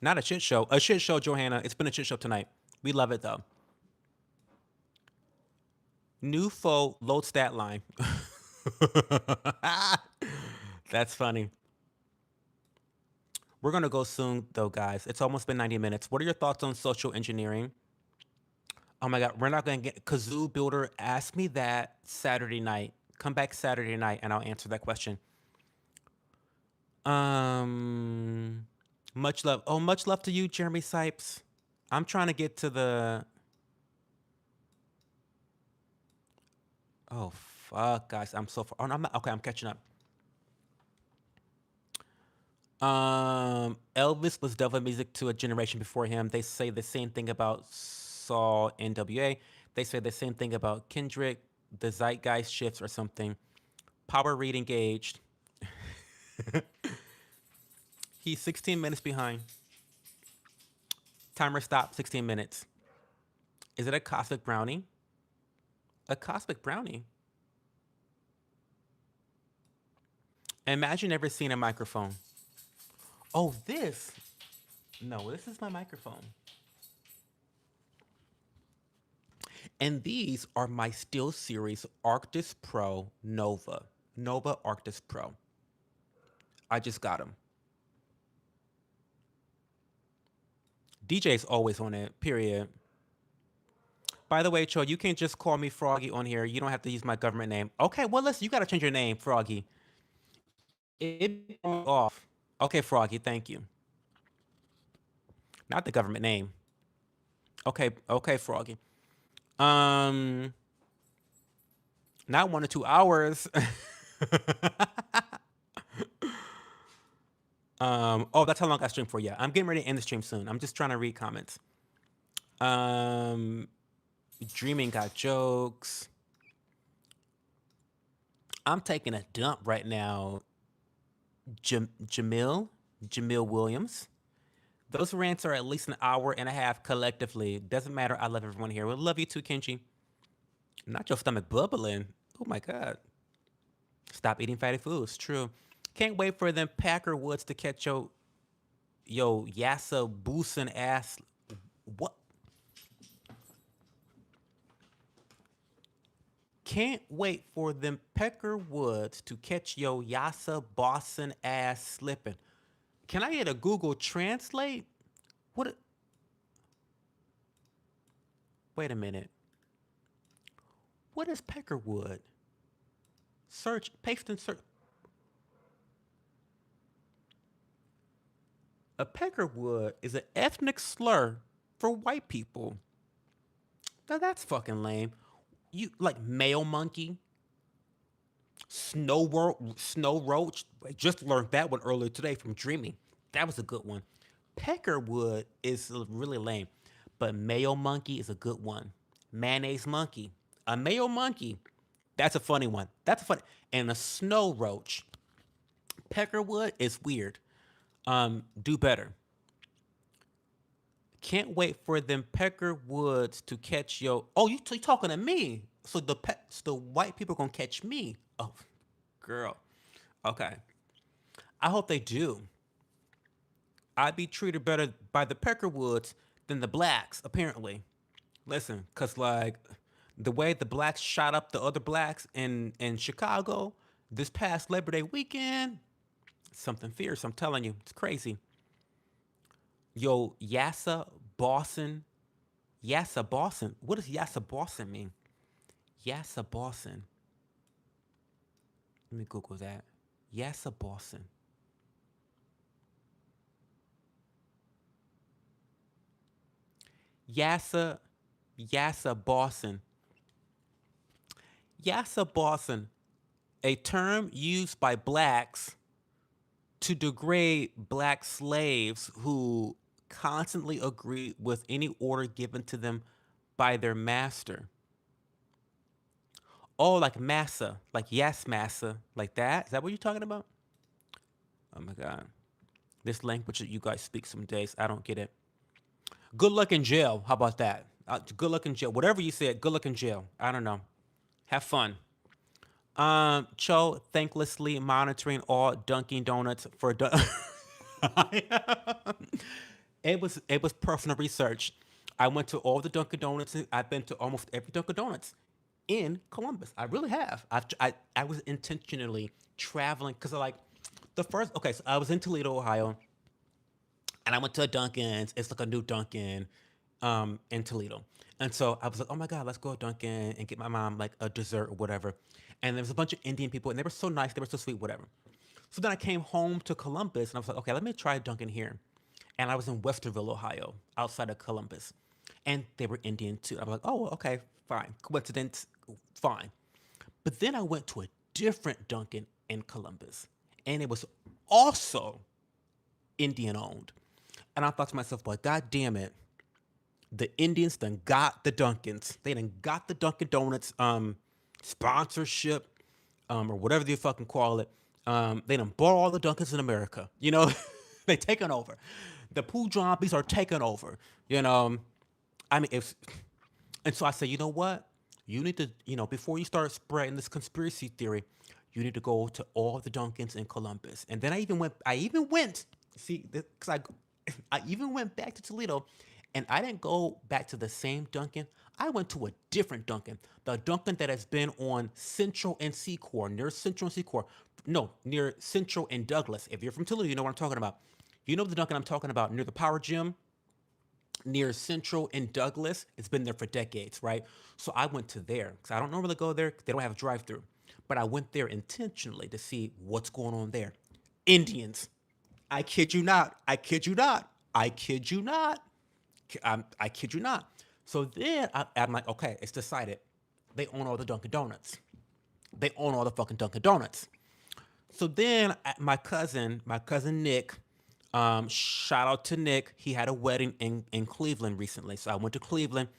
not a shit show. A shit show, Johanna. It's been a shit show tonight. We love it though. New foe load stat line. That's funny. We're gonna go soon though, guys. It's almost been 90 minutes. What are your thoughts on social engineering? Oh my god, we're not gonna get Kazoo Builder. Ask me that Saturday night. Come back Saturday night and I'll answer that question. Um, much love. Oh, much love to you, Jeremy Sipes. I'm trying to get to the. Oh fuck, guys, I'm so far. Oh, no, I'm not. Okay, I'm catching up. Elvis was Delva music to a generation before him. They say the same thing about Saul NWA. They say the same thing about Kendrick. The zeitgeist shifts or something. Power read engaged. He's 16 minutes behind. Timer stop. 16 minutes. Is it a cosmic brownie? A cosmic brownie. Imagine never seeing a microphone. Oh, this. No, this is my microphone. And these are my SteelSeries Arctis Pro Nova. Nova Arctis Pro. I just got them. DJ's always on it, period. By the way, Cho, you can't just call me Froggy on here. You don't have to use my government name. Okay, well, listen, you got to change your name, Froggy. It be off. Okay, Froggy, thank you. Not the government name. Okay, okay, Froggy. Um, Not 1 or 2 hours. Oh, that's how long I stream for. Yeah, I'm getting ready to end the stream soon. I'm just trying to read comments. Um, Dreaming got jokes. I'm taking a dump right now. Jamil Williams. Those rants are at least an hour and a half collectively. Doesn't matter. I love everyone here. We love you too, Kenji. Not your stomach bubbling. Oh my god. Stop eating fatty foods. True. Can't wait for them Packer Woods to catch yo Yassa Boosin ass. What? Can't wait for them Pecker Woods to catch yo Yassa Boston ass slipping. Can I get a Google Translate? What? Wait a minute. What is Peckerwood? Search, paste and search. A Peckerwood is an ethnic slur for white people. Now that's fucking lame. You like male monkey, snow roach. I just learned that one earlier today from Dreaming. That was a good one. Peckerwood is really lame, but male monkey is a good one. Mayonnaise monkey, a male monkey. That's a funny one. That's a funny. And a snow roach. Peckerwood is weird. Do better. Can't wait for them Pecker Woods to catch yo. Oh, you talking to me? So the white people gonna catch me? Oh, girl. Okay. I hope they do. I'd be treated better by the Pecker Woods than the blacks, apparently. Listen, cause like the way the blacks shot up the other blacks in Chicago this past Labor Day weekend, something fierce. I'm telling you, it's crazy. Yo, Yassa Boston. What does Yassa Boston mean? Yassa Boston. Let me Google that. Yassa Boston. Yassa Yassa Boston. Yassa Boston, a term used by blacks to degrade black slaves who constantly agree with any order given to them by their master. Oh, like massa, like yes, massa, like that. Is that what you're talking about? Oh my god, this language that you guys speak some days, I don't get it. Good luck in jail. How about that? Good luck in jail. Whatever you said, good luck in jail. I don't know. Have fun. Cho thanklessly monitoring all Dunkin' Donuts for. It was personal research. I went to all the Dunkin' Donuts. I've been to almost every Dunkin' Donuts in Columbus. I really have. I was intentionally traveling because I like the first. Okay, so I was in Toledo, Ohio, and I went to a Dunkin's. It's like a new Dunkin' in Toledo. And so I was like, oh my God, let's go to Dunkin' and get my mom like a dessert or whatever. And there was a bunch of Indian people and they were so nice, they were so sweet, whatever. So then I came home to Columbus and I was like, okay, let me try Dunkin' here. And I was in Westerville, Ohio, outside of Columbus. And they were Indian too. I was like, oh, okay, fine. Coincidence, fine. But then I went to a different Dunkin' in Columbus. And it was also Indian owned. And I thought to myself, well, God damn it. The Indians done got the Dunkins. They done got the Dunkin' Donuts sponsorship or whatever you fucking call it. They done bought all the Dunkins in America. You know, they taking over. The Punjabis are taking over. You know, I mean, if and so I said, you know what? You need to, before you start spreading this conspiracy theory, You need to go to all the Dunkins in Columbus. And then see, because I even went back to Toledo, and I didn't go back to the same Dunkin'. I went to a different Dunkin', the Dunkin' that has been on Central and Secor, near Central and Secor. No, near Central and Douglas. If you're from Toledo, you know what I'm talking about. You know the Dunkin' I'm talking about near the Power Gym, near Central and Douglas. It's been there for decades, right? So I went to there because I don't normally go there. They don't have a drive-through, but I went there intentionally to see what's going on there. Indians. I kid you not. I kid you not. I kid you not. I kid you not. So then I'm like, okay, it's decided. They own all the Dunkin' Donuts. They own all the fucking Dunkin' Donuts. So then my cousin Nick, shout out to Nick. He had a wedding in Cleveland recently. So I went to Cleveland,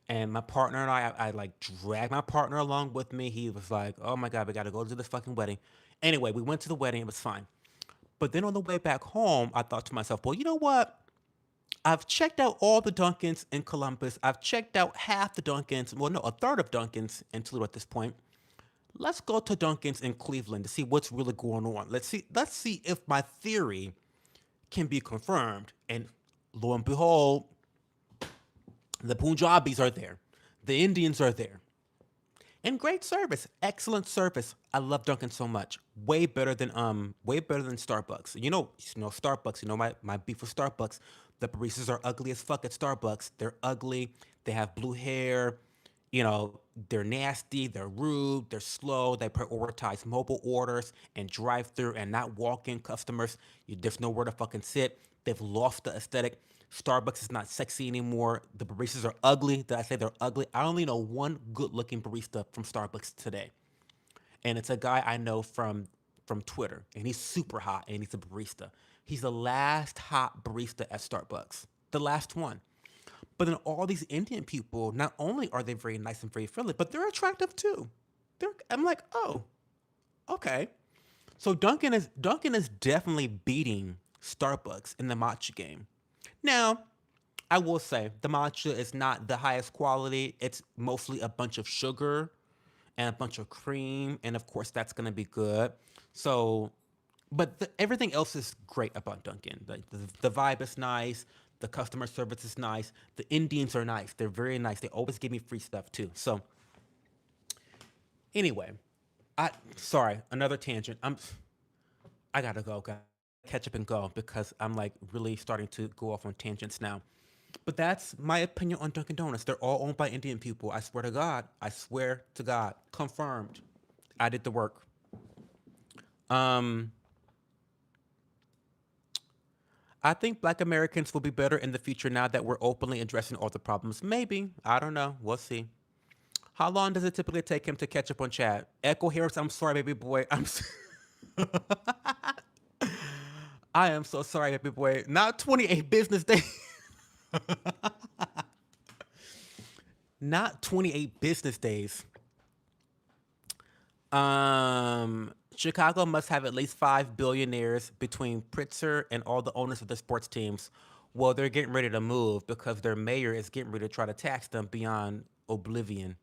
and my partner and I like dragged my partner along with me. He was like, oh my God, we got to go to this fucking wedding. Anyway, we went to the wedding. It was fine. But then on the way back home, I thought to myself, well, you know what? I've checked out all the Dunkins in Columbus. I've checked out half the Dunkins. Well, no, a third of Dunkins in Toledo at this point. Let's go to Dunkin's in Cleveland to see what's really going on. Let's see if my theory can be confirmed. And lo and behold, the Punjabis are there. The Indians are there. And great service, excellent service. I love Dunkin' so much. Way better than Starbucks. Starbucks. My beef with Starbucks. The baristas are ugly as fuck at Starbucks. They're ugly. They have blue hair. They're nasty. They're rude. They're slow. They prioritize mobile orders and drive-through and not walk-in customers. There's nowhere to fucking sit. They've lost the aesthetic. Starbucks is not sexy anymore. The baristas are ugly. Did I say they're ugly? I only know one good-looking barista from Starbucks today, and it's a guy I know from Twitter, and he's super hot, and he's a barista. He's the last hot barista at Starbucks, the last one. But then all these Indian people, not only are they very nice and very friendly, but they're attractive too. I'm like, oh, okay. So Dunkin' is definitely beating Starbucks in the matcha game. Now, I will say the matcha is not the highest quality. It's mostly a bunch of sugar and a bunch of cream, and of course that's gonna be good. So, but everything else is great about Dunkin'. The vibe is nice. The customer service is nice. The Indians are nice. They're very nice. They always give me free stuff too. So anyway, I sorry, another tangent. I gotta go, guys. I gotta catch up and go because I'm like really starting to go off on tangents now. But that's my opinion on Dunkin' Donuts. They're all owned by Indian people. I swear to God. I swear to God. Confirmed. I did the work. Um, I think Black Americans will be better in the future now that we're openly addressing all the problems. Maybe. I don't know. We'll see. How long does it typically take him to catch up on chat? Echo Harris, I'm sorry, baby boy. I am so sorry, baby boy. Not 28 business days. Not 28 business days. Chicago must have at least five billionaires between Pritzker and all the owners of the sports teams. Well, they're getting ready to move because their mayor is getting ready to try to tax them beyond oblivion,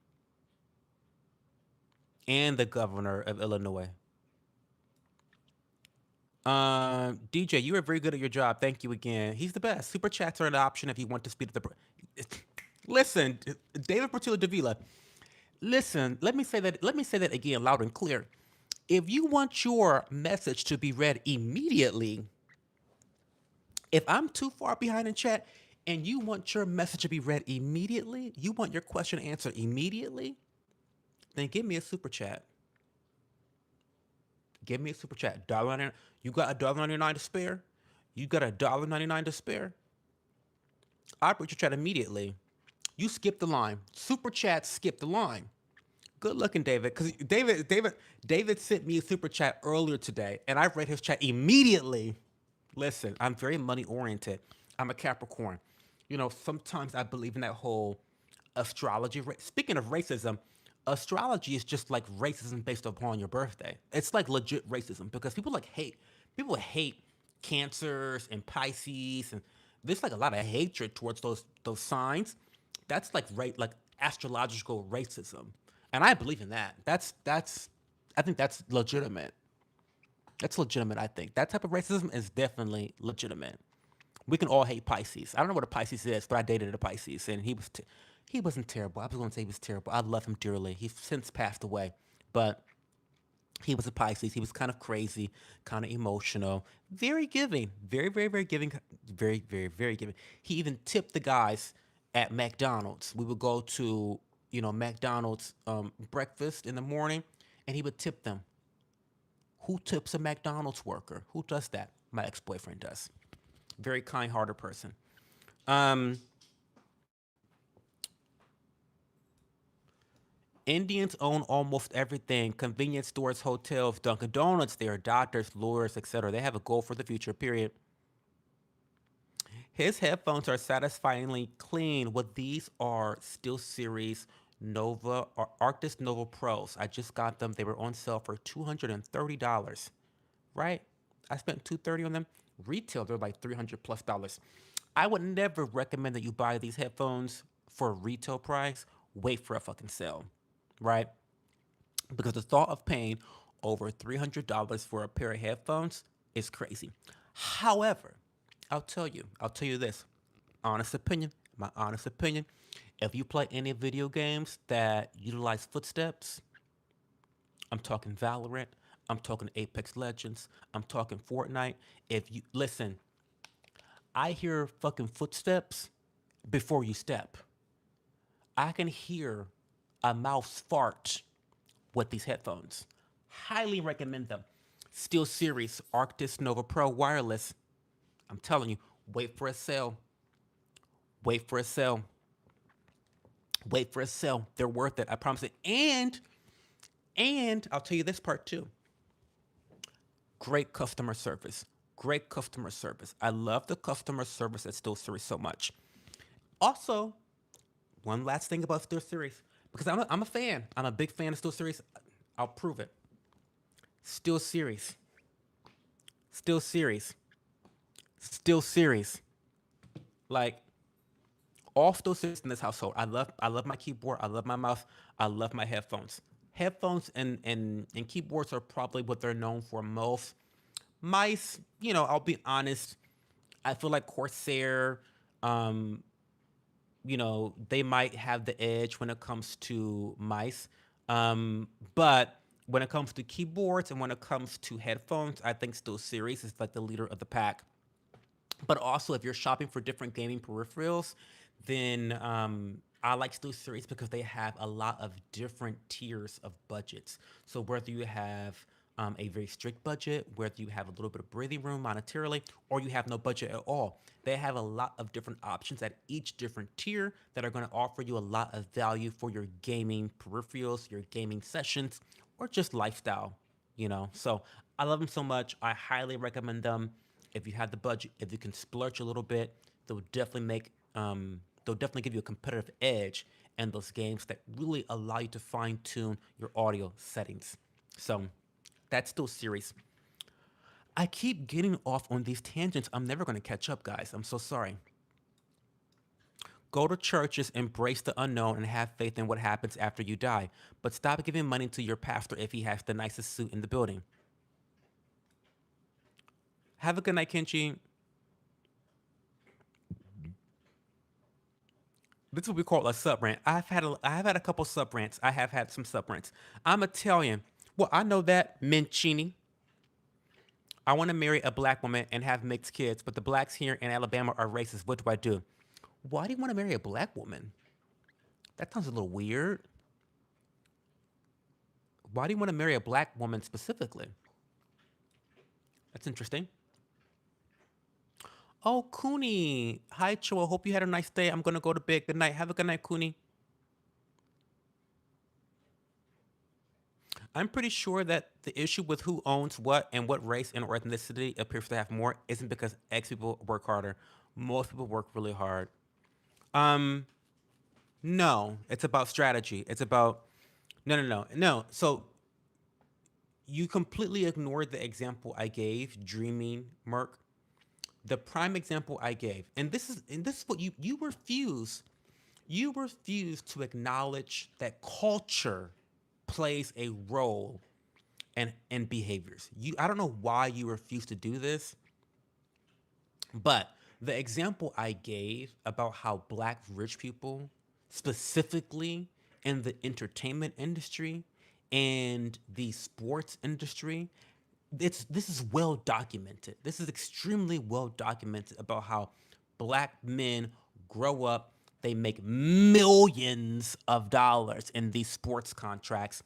and the governor of Illinois. DJ, you are very good at your job. Thank you again. He's the best. Super chats are an option if you want to speed up the. Listen, David Portillo Davila. Listen, let me say that again, loud and clear. If you want your message to be read immediately, if I'm too far behind in chat and you want your message to be read immediately, you want your question answered immediately, then give me a super chat. Give me a super chat. Dollar 99. You got $1.99 to spare? You got $1.99 to spare? I put your chat immediately. You skip the line. Super chat skip the line. Good looking, David. Because David sent me a super chat earlier today, and I read his chat immediately. Listen, I'm very money oriented. I'm a Capricorn. Sometimes I believe in that whole astrology. Speaking of racism, astrology is just like racism based upon your birthday. It's like legit racism because people hate cancers and Pisces, and there's like a lot of hatred towards those signs. That's like astrological racism, and I believe in that. That's I think that's legitimate. That's legitimate. I think that type of racism is definitely legitimate. We can all hate Pisces. I don't know what a Pisces is, but I dated a Pisces, and he wasn't terrible. I was going to say he was terrible. I love him dearly. He's since passed away, but he was a Pisces. He was kind of crazy, kind of emotional, very giving, very giving, very giving. He even tipped the guys at McDonald's. We would go to McDonald's breakfast in the morning, and he would tip them. Who tips a McDonald's worker? Who does that? My ex boyfriend does. Very kind hearted person. Um, Indians own almost everything: convenience stores, hotels, Dunkin' Donuts. They are doctors, lawyers, etc. They have a goal for the future, period. His headphones are satisfyingly clean. What these are Steel Series Nova or Arctis Nova Pros. I just got them. They were on sale for $230. Right? I spent $230 on them. Retail, they're like $300 plus. I would never recommend that you buy these headphones for a retail price. Wait for a fucking sale, right? Because the thought of paying over $300 for a pair of headphones is crazy. However, I'll tell you this, honest opinion, my honest opinion. If you play any video games that utilize footsteps, I'm talking Valorant, I'm talking Apex Legends, I'm talking Fortnite. If you listen, I hear fucking footsteps before you step. I can hear a mouse fart with these headphones. Highly recommend them. Steel Series Arctis Nova Pro Wireless. I'm telling you, wait for a sale. Wait for a sale. Wait for a sale. They're worth it. I promise it. And I'll tell you this part too. Great customer service. Great customer service. I love the customer service at Steel Series so much. Also, one last thing about Steel Series, because I'm a fan. I'm a big fan of Steel Series. I'll prove it. Steel Series. Steel Series. Steel Series. Like all Steel Series in this household. I love my keyboard. I love my mouse. I love my headphones. Headphones and keyboards are probably what they're known for most. Mice, I'll be honest. I feel like Corsair, um, they might have the edge when it comes to mice. But when it comes to keyboards and when it comes to headphones, I think Steel Series is like the leader of the pack. But also, if you're shopping for different gaming peripherals, then I like Steel Series because they have a lot of different tiers of budgets. So whether you have a very strict budget, whether you have a little bit of breathing room monetarily, or you have no budget at all, they have a lot of different options at each different tier that are going to offer you a lot of value for your gaming peripherals, your gaming sessions, or just lifestyle. So I love them so much. I highly recommend them. If you have the budget, if you can splurge a little bit, they'll definitely make they'll definitely give you a competitive edge in those games that really allow you to fine tune your audio settings. So that's Still Series. I keep getting off on these tangents. I'm never going to catch up, guys. I'm so sorry. Go to churches, embrace the unknown, and have faith in what happens after you die. But stop giving money to your pastor if he has the nicest suit in the building. Have a good night, Kenchi. This is what we call a sub rant. I have had a couple sub rants. I have had some sub rants. I'm Italian. Well, I know that, Mincini. I want to marry a black woman and have mixed kids, but the blacks here in Alabama are racist. What do I do? Why do you want to marry a black woman? That sounds a little weird. Why do you want to marry a black woman specifically? That's interesting. Oh, Cooney. Hi, Cho. I hope you had a nice day. I'm going to go to bed. Good night. Have a good night, Cooney. I'm pretty sure that the issue with who owns what and what race and or ethnicity appears to have more isn't because X people work harder. Most people work really hard. Um, no, it's about strategy. It's about no. So you completely ignored the example I gave, dreaming, Merc. The prime example I gave, and this is what you refuse to acknowledge that culture plays a role and behaviors. I don't know why you refuse to do this, but the example I gave about how black rich people, specifically in the entertainment industry and the sports industry, this is well documented. This is extremely well documented about how black men grow up, they make millions of dollars in these sports contracts,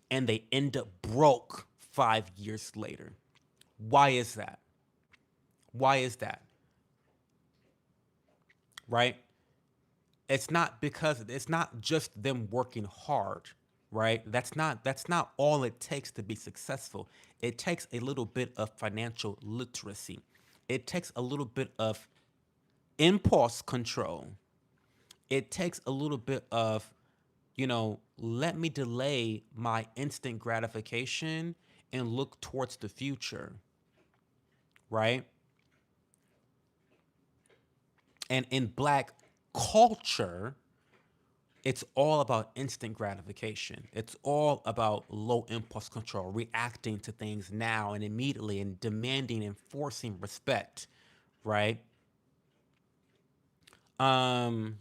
and they end up broke 5 years later. Why is that? Why is that? Right? It's not just them working hard, right? That's not all it takes to be successful. It takes a little bit of financial literacy. It takes a little bit of impulse control. It takes a little bit of, let me delay my instant gratification and look towards the future, right? And in black culture, it's all about instant gratification. It's all about low impulse control, reacting to things now and immediately and demanding and forcing respect, right? Um,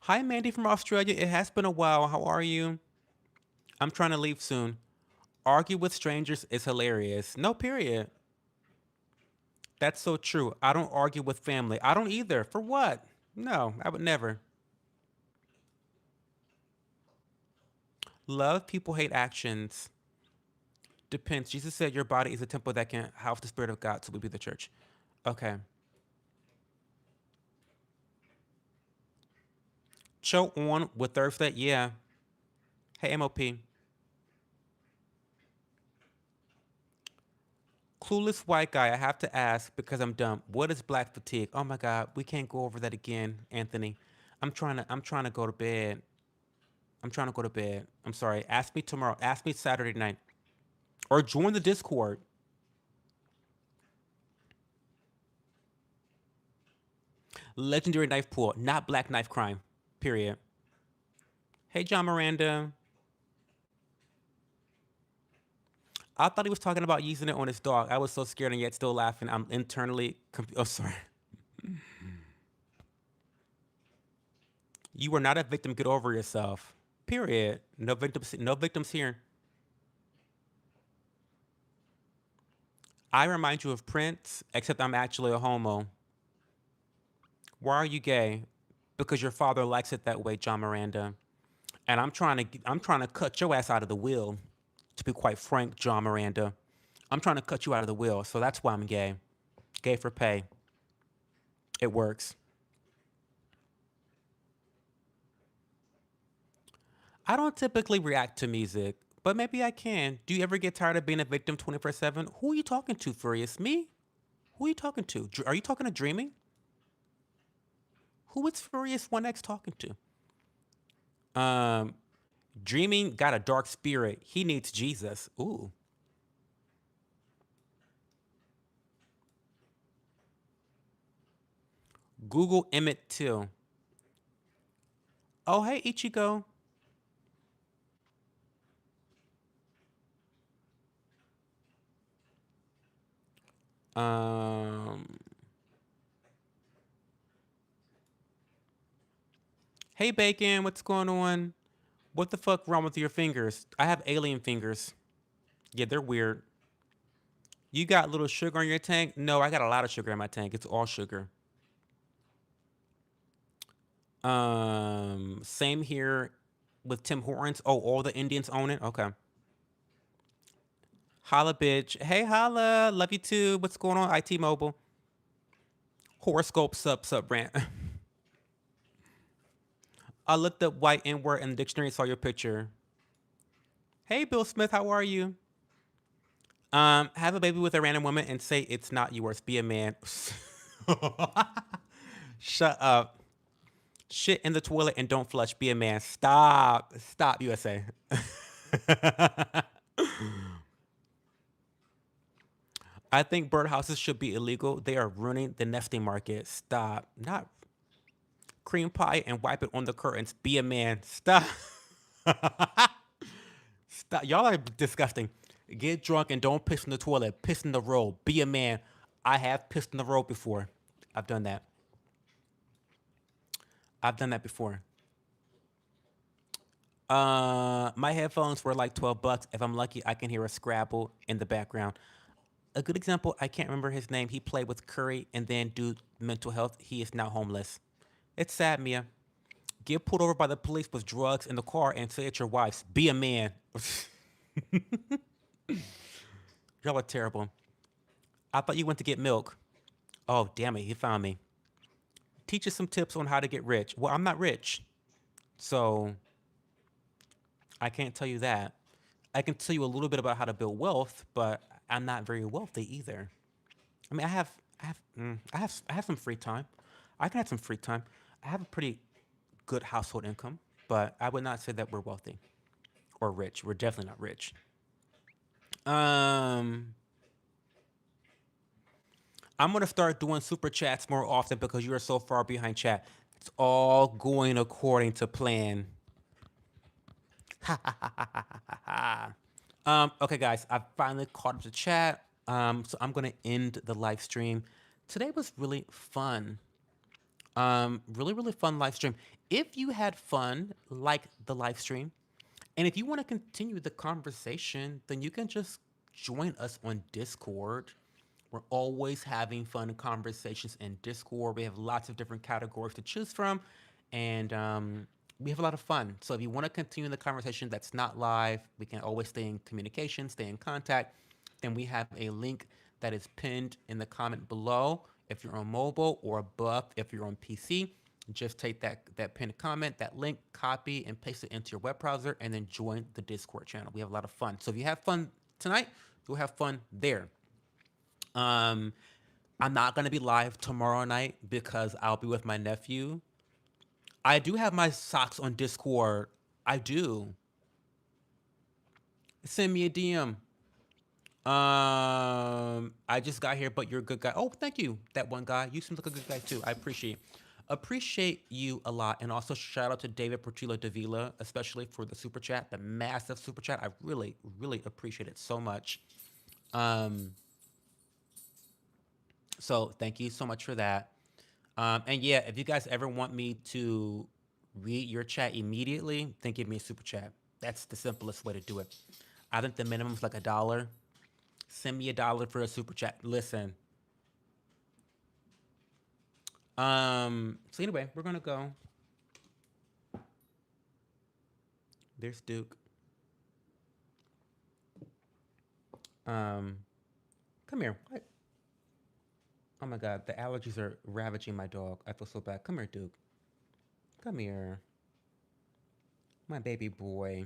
Hi, Mandy from Australia. It has been a while. How are you? I'm trying to leave soon. Argue with strangers is hilarious. No, period. That's so true. I don't argue with family. I don't either. For what? No, I would never. Love people, hate actions. Depends. Jesus said your body is a temple that can house the Spirit of God, so we be the church. Okay. Show on with Thursday. Yeah. Hey, MOP. Clueless white guy. I have to ask because I'm dumb. What is black fatigue? Oh my God, we can't go over that again, Anthony. I'm trying to go to bed. I'm trying to go to bed. I'm sorry. Ask me tomorrow. Ask me Saturday night. Or join the Discord. Legendary knife pool, not black knife crime. Period. Hey, John Miranda. I thought he was talking about using it on his dog. I was so scared and yet still laughing. I'm internally confused. Oh, sorry. You were not a victim. Get over yourself. Period. No victims. No victims here. I remind you of Prince, except I'm actually a homo. Why are you gay? Because your father likes it that way, John Miranda. And I'm trying to cut your ass out of the will. To be quite frank, John Miranda, I'm trying to cut you out of the will, so that's why I'm gay. Gay for pay. It works. I don't typically react to music, but maybe I can. Do you ever get tired of being a victim 24/7? Who are you talking to, Furious? Me? Who are you talking to? Are you talking to Dreaming? Who is Furious One X talking to? Dreaming got a dark spirit. He needs Jesus. Ooh. Google Emmett Till. Oh, hey, Ichigo. Um, hey, Bacon. What's going on? What the fuck wrong with your fingers? I have alien fingers. Yeah, they're weird. You got little sugar on your tank? No, I got a lot of sugar in my tank. It's all sugar. Same here with Tim Hortons. Oh, all the Indians own it. Okay. Holla, bitch. Hey, holla. Love you too. What's going on? IT Mobile. Horoscope sub rant. I looked up white N word in the dictionary and saw your picture. Hey, Bill Smith. How are you? Have a baby with a random woman and say it's not yours. Be a man. Shut up. Shit in the toilet and don't flush. Be a man. Stop. Stop, USA. I think birdhouses should be illegal. They are ruining the nesting market. Stop. Not cream pie and wipe it on the curtains. Be a man. Stop. Stop. Y'all are disgusting. Get drunk and don't piss in the toilet. Piss in the road. Be a man. I have pissed in the road before. I've done that. I've done that before. My headphones were like 12 bucks. If I'm lucky, I can hear a Scrabble in the background. A good example, I can't remember his name. He played with Curry and then due to mental health, he is now homeless. It's sad, Mia. Get pulled over by the police with drugs in the car and say it's your wife's. Be a man. Y'all are terrible. I thought you went to get milk. Oh, damn it. He found me. Teach us some tips on how to get rich. Well, I'm not rich, so I can't tell you that. I can tell you a little bit about how to build wealth, but I'm not very wealthy either. I mean, I have some free time. I can have some free time. I have a pretty good household income, but I would not say that we're wealthy or rich. We're definitely not rich. Um, I'm gonna start doing super chats more often because you are so far behind chat. It's all going according to plan. Okay, guys, I finally caught up to chat. So I'm gonna end the live stream. Today was really fun. Really, really fun live stream. If you had fun, like the live stream, and if you want to continue the conversation, then you can just join us on Discord. We're always having fun conversations in Discord. We have lots of different categories to choose from, and we have a lot of fun. So if you want to continue the conversation that's not live, we can always stay in communication, stay in contact. Then we have a link that is pinned in the comment below if you're on mobile, or above if you're on PC. Just take that pinned comment, that link, copy and paste it into your web browser, and then join the Discord channel. We have a lot of fun. So if you have fun tonight, you'll have fun there. Um, I'm not gonna be live tomorrow night because I'll be with my nephew. I do have my socks on Discord. I do. Send me a DM. I just got here, but you're a good guy. Oh, thank you. That one guy. You seem like a good guy too. I appreciate you a lot. And also shout out to David Portillo Davila, especially for the super chat, the massive super chat. I really, really appreciate it so much. Um, so thank you so much for that. And yeah, if you guys ever want me to read your chat immediately, then give me a super chat. That's the simplest way to do it. I think the minimum is like $1. Send me $1 for a super chat. Listen. So anyway, we're gonna go. There's Duke. Um, come here. What? Oh my God, the allergies are ravaging my dog. I feel so bad. Come here, Duke. Come here, my baby boy.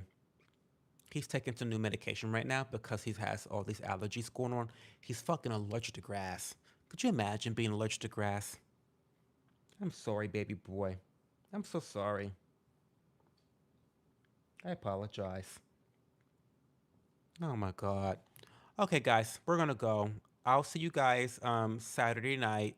He's taking some new medication right now because he has all these allergies going on. He's fucking allergic to grass. Could you imagine being allergic to grass? I'm sorry, baby boy. I'm so sorry. I apologize. Oh my God. Okay, guys, we're gonna go. I'll see you guys Saturday night.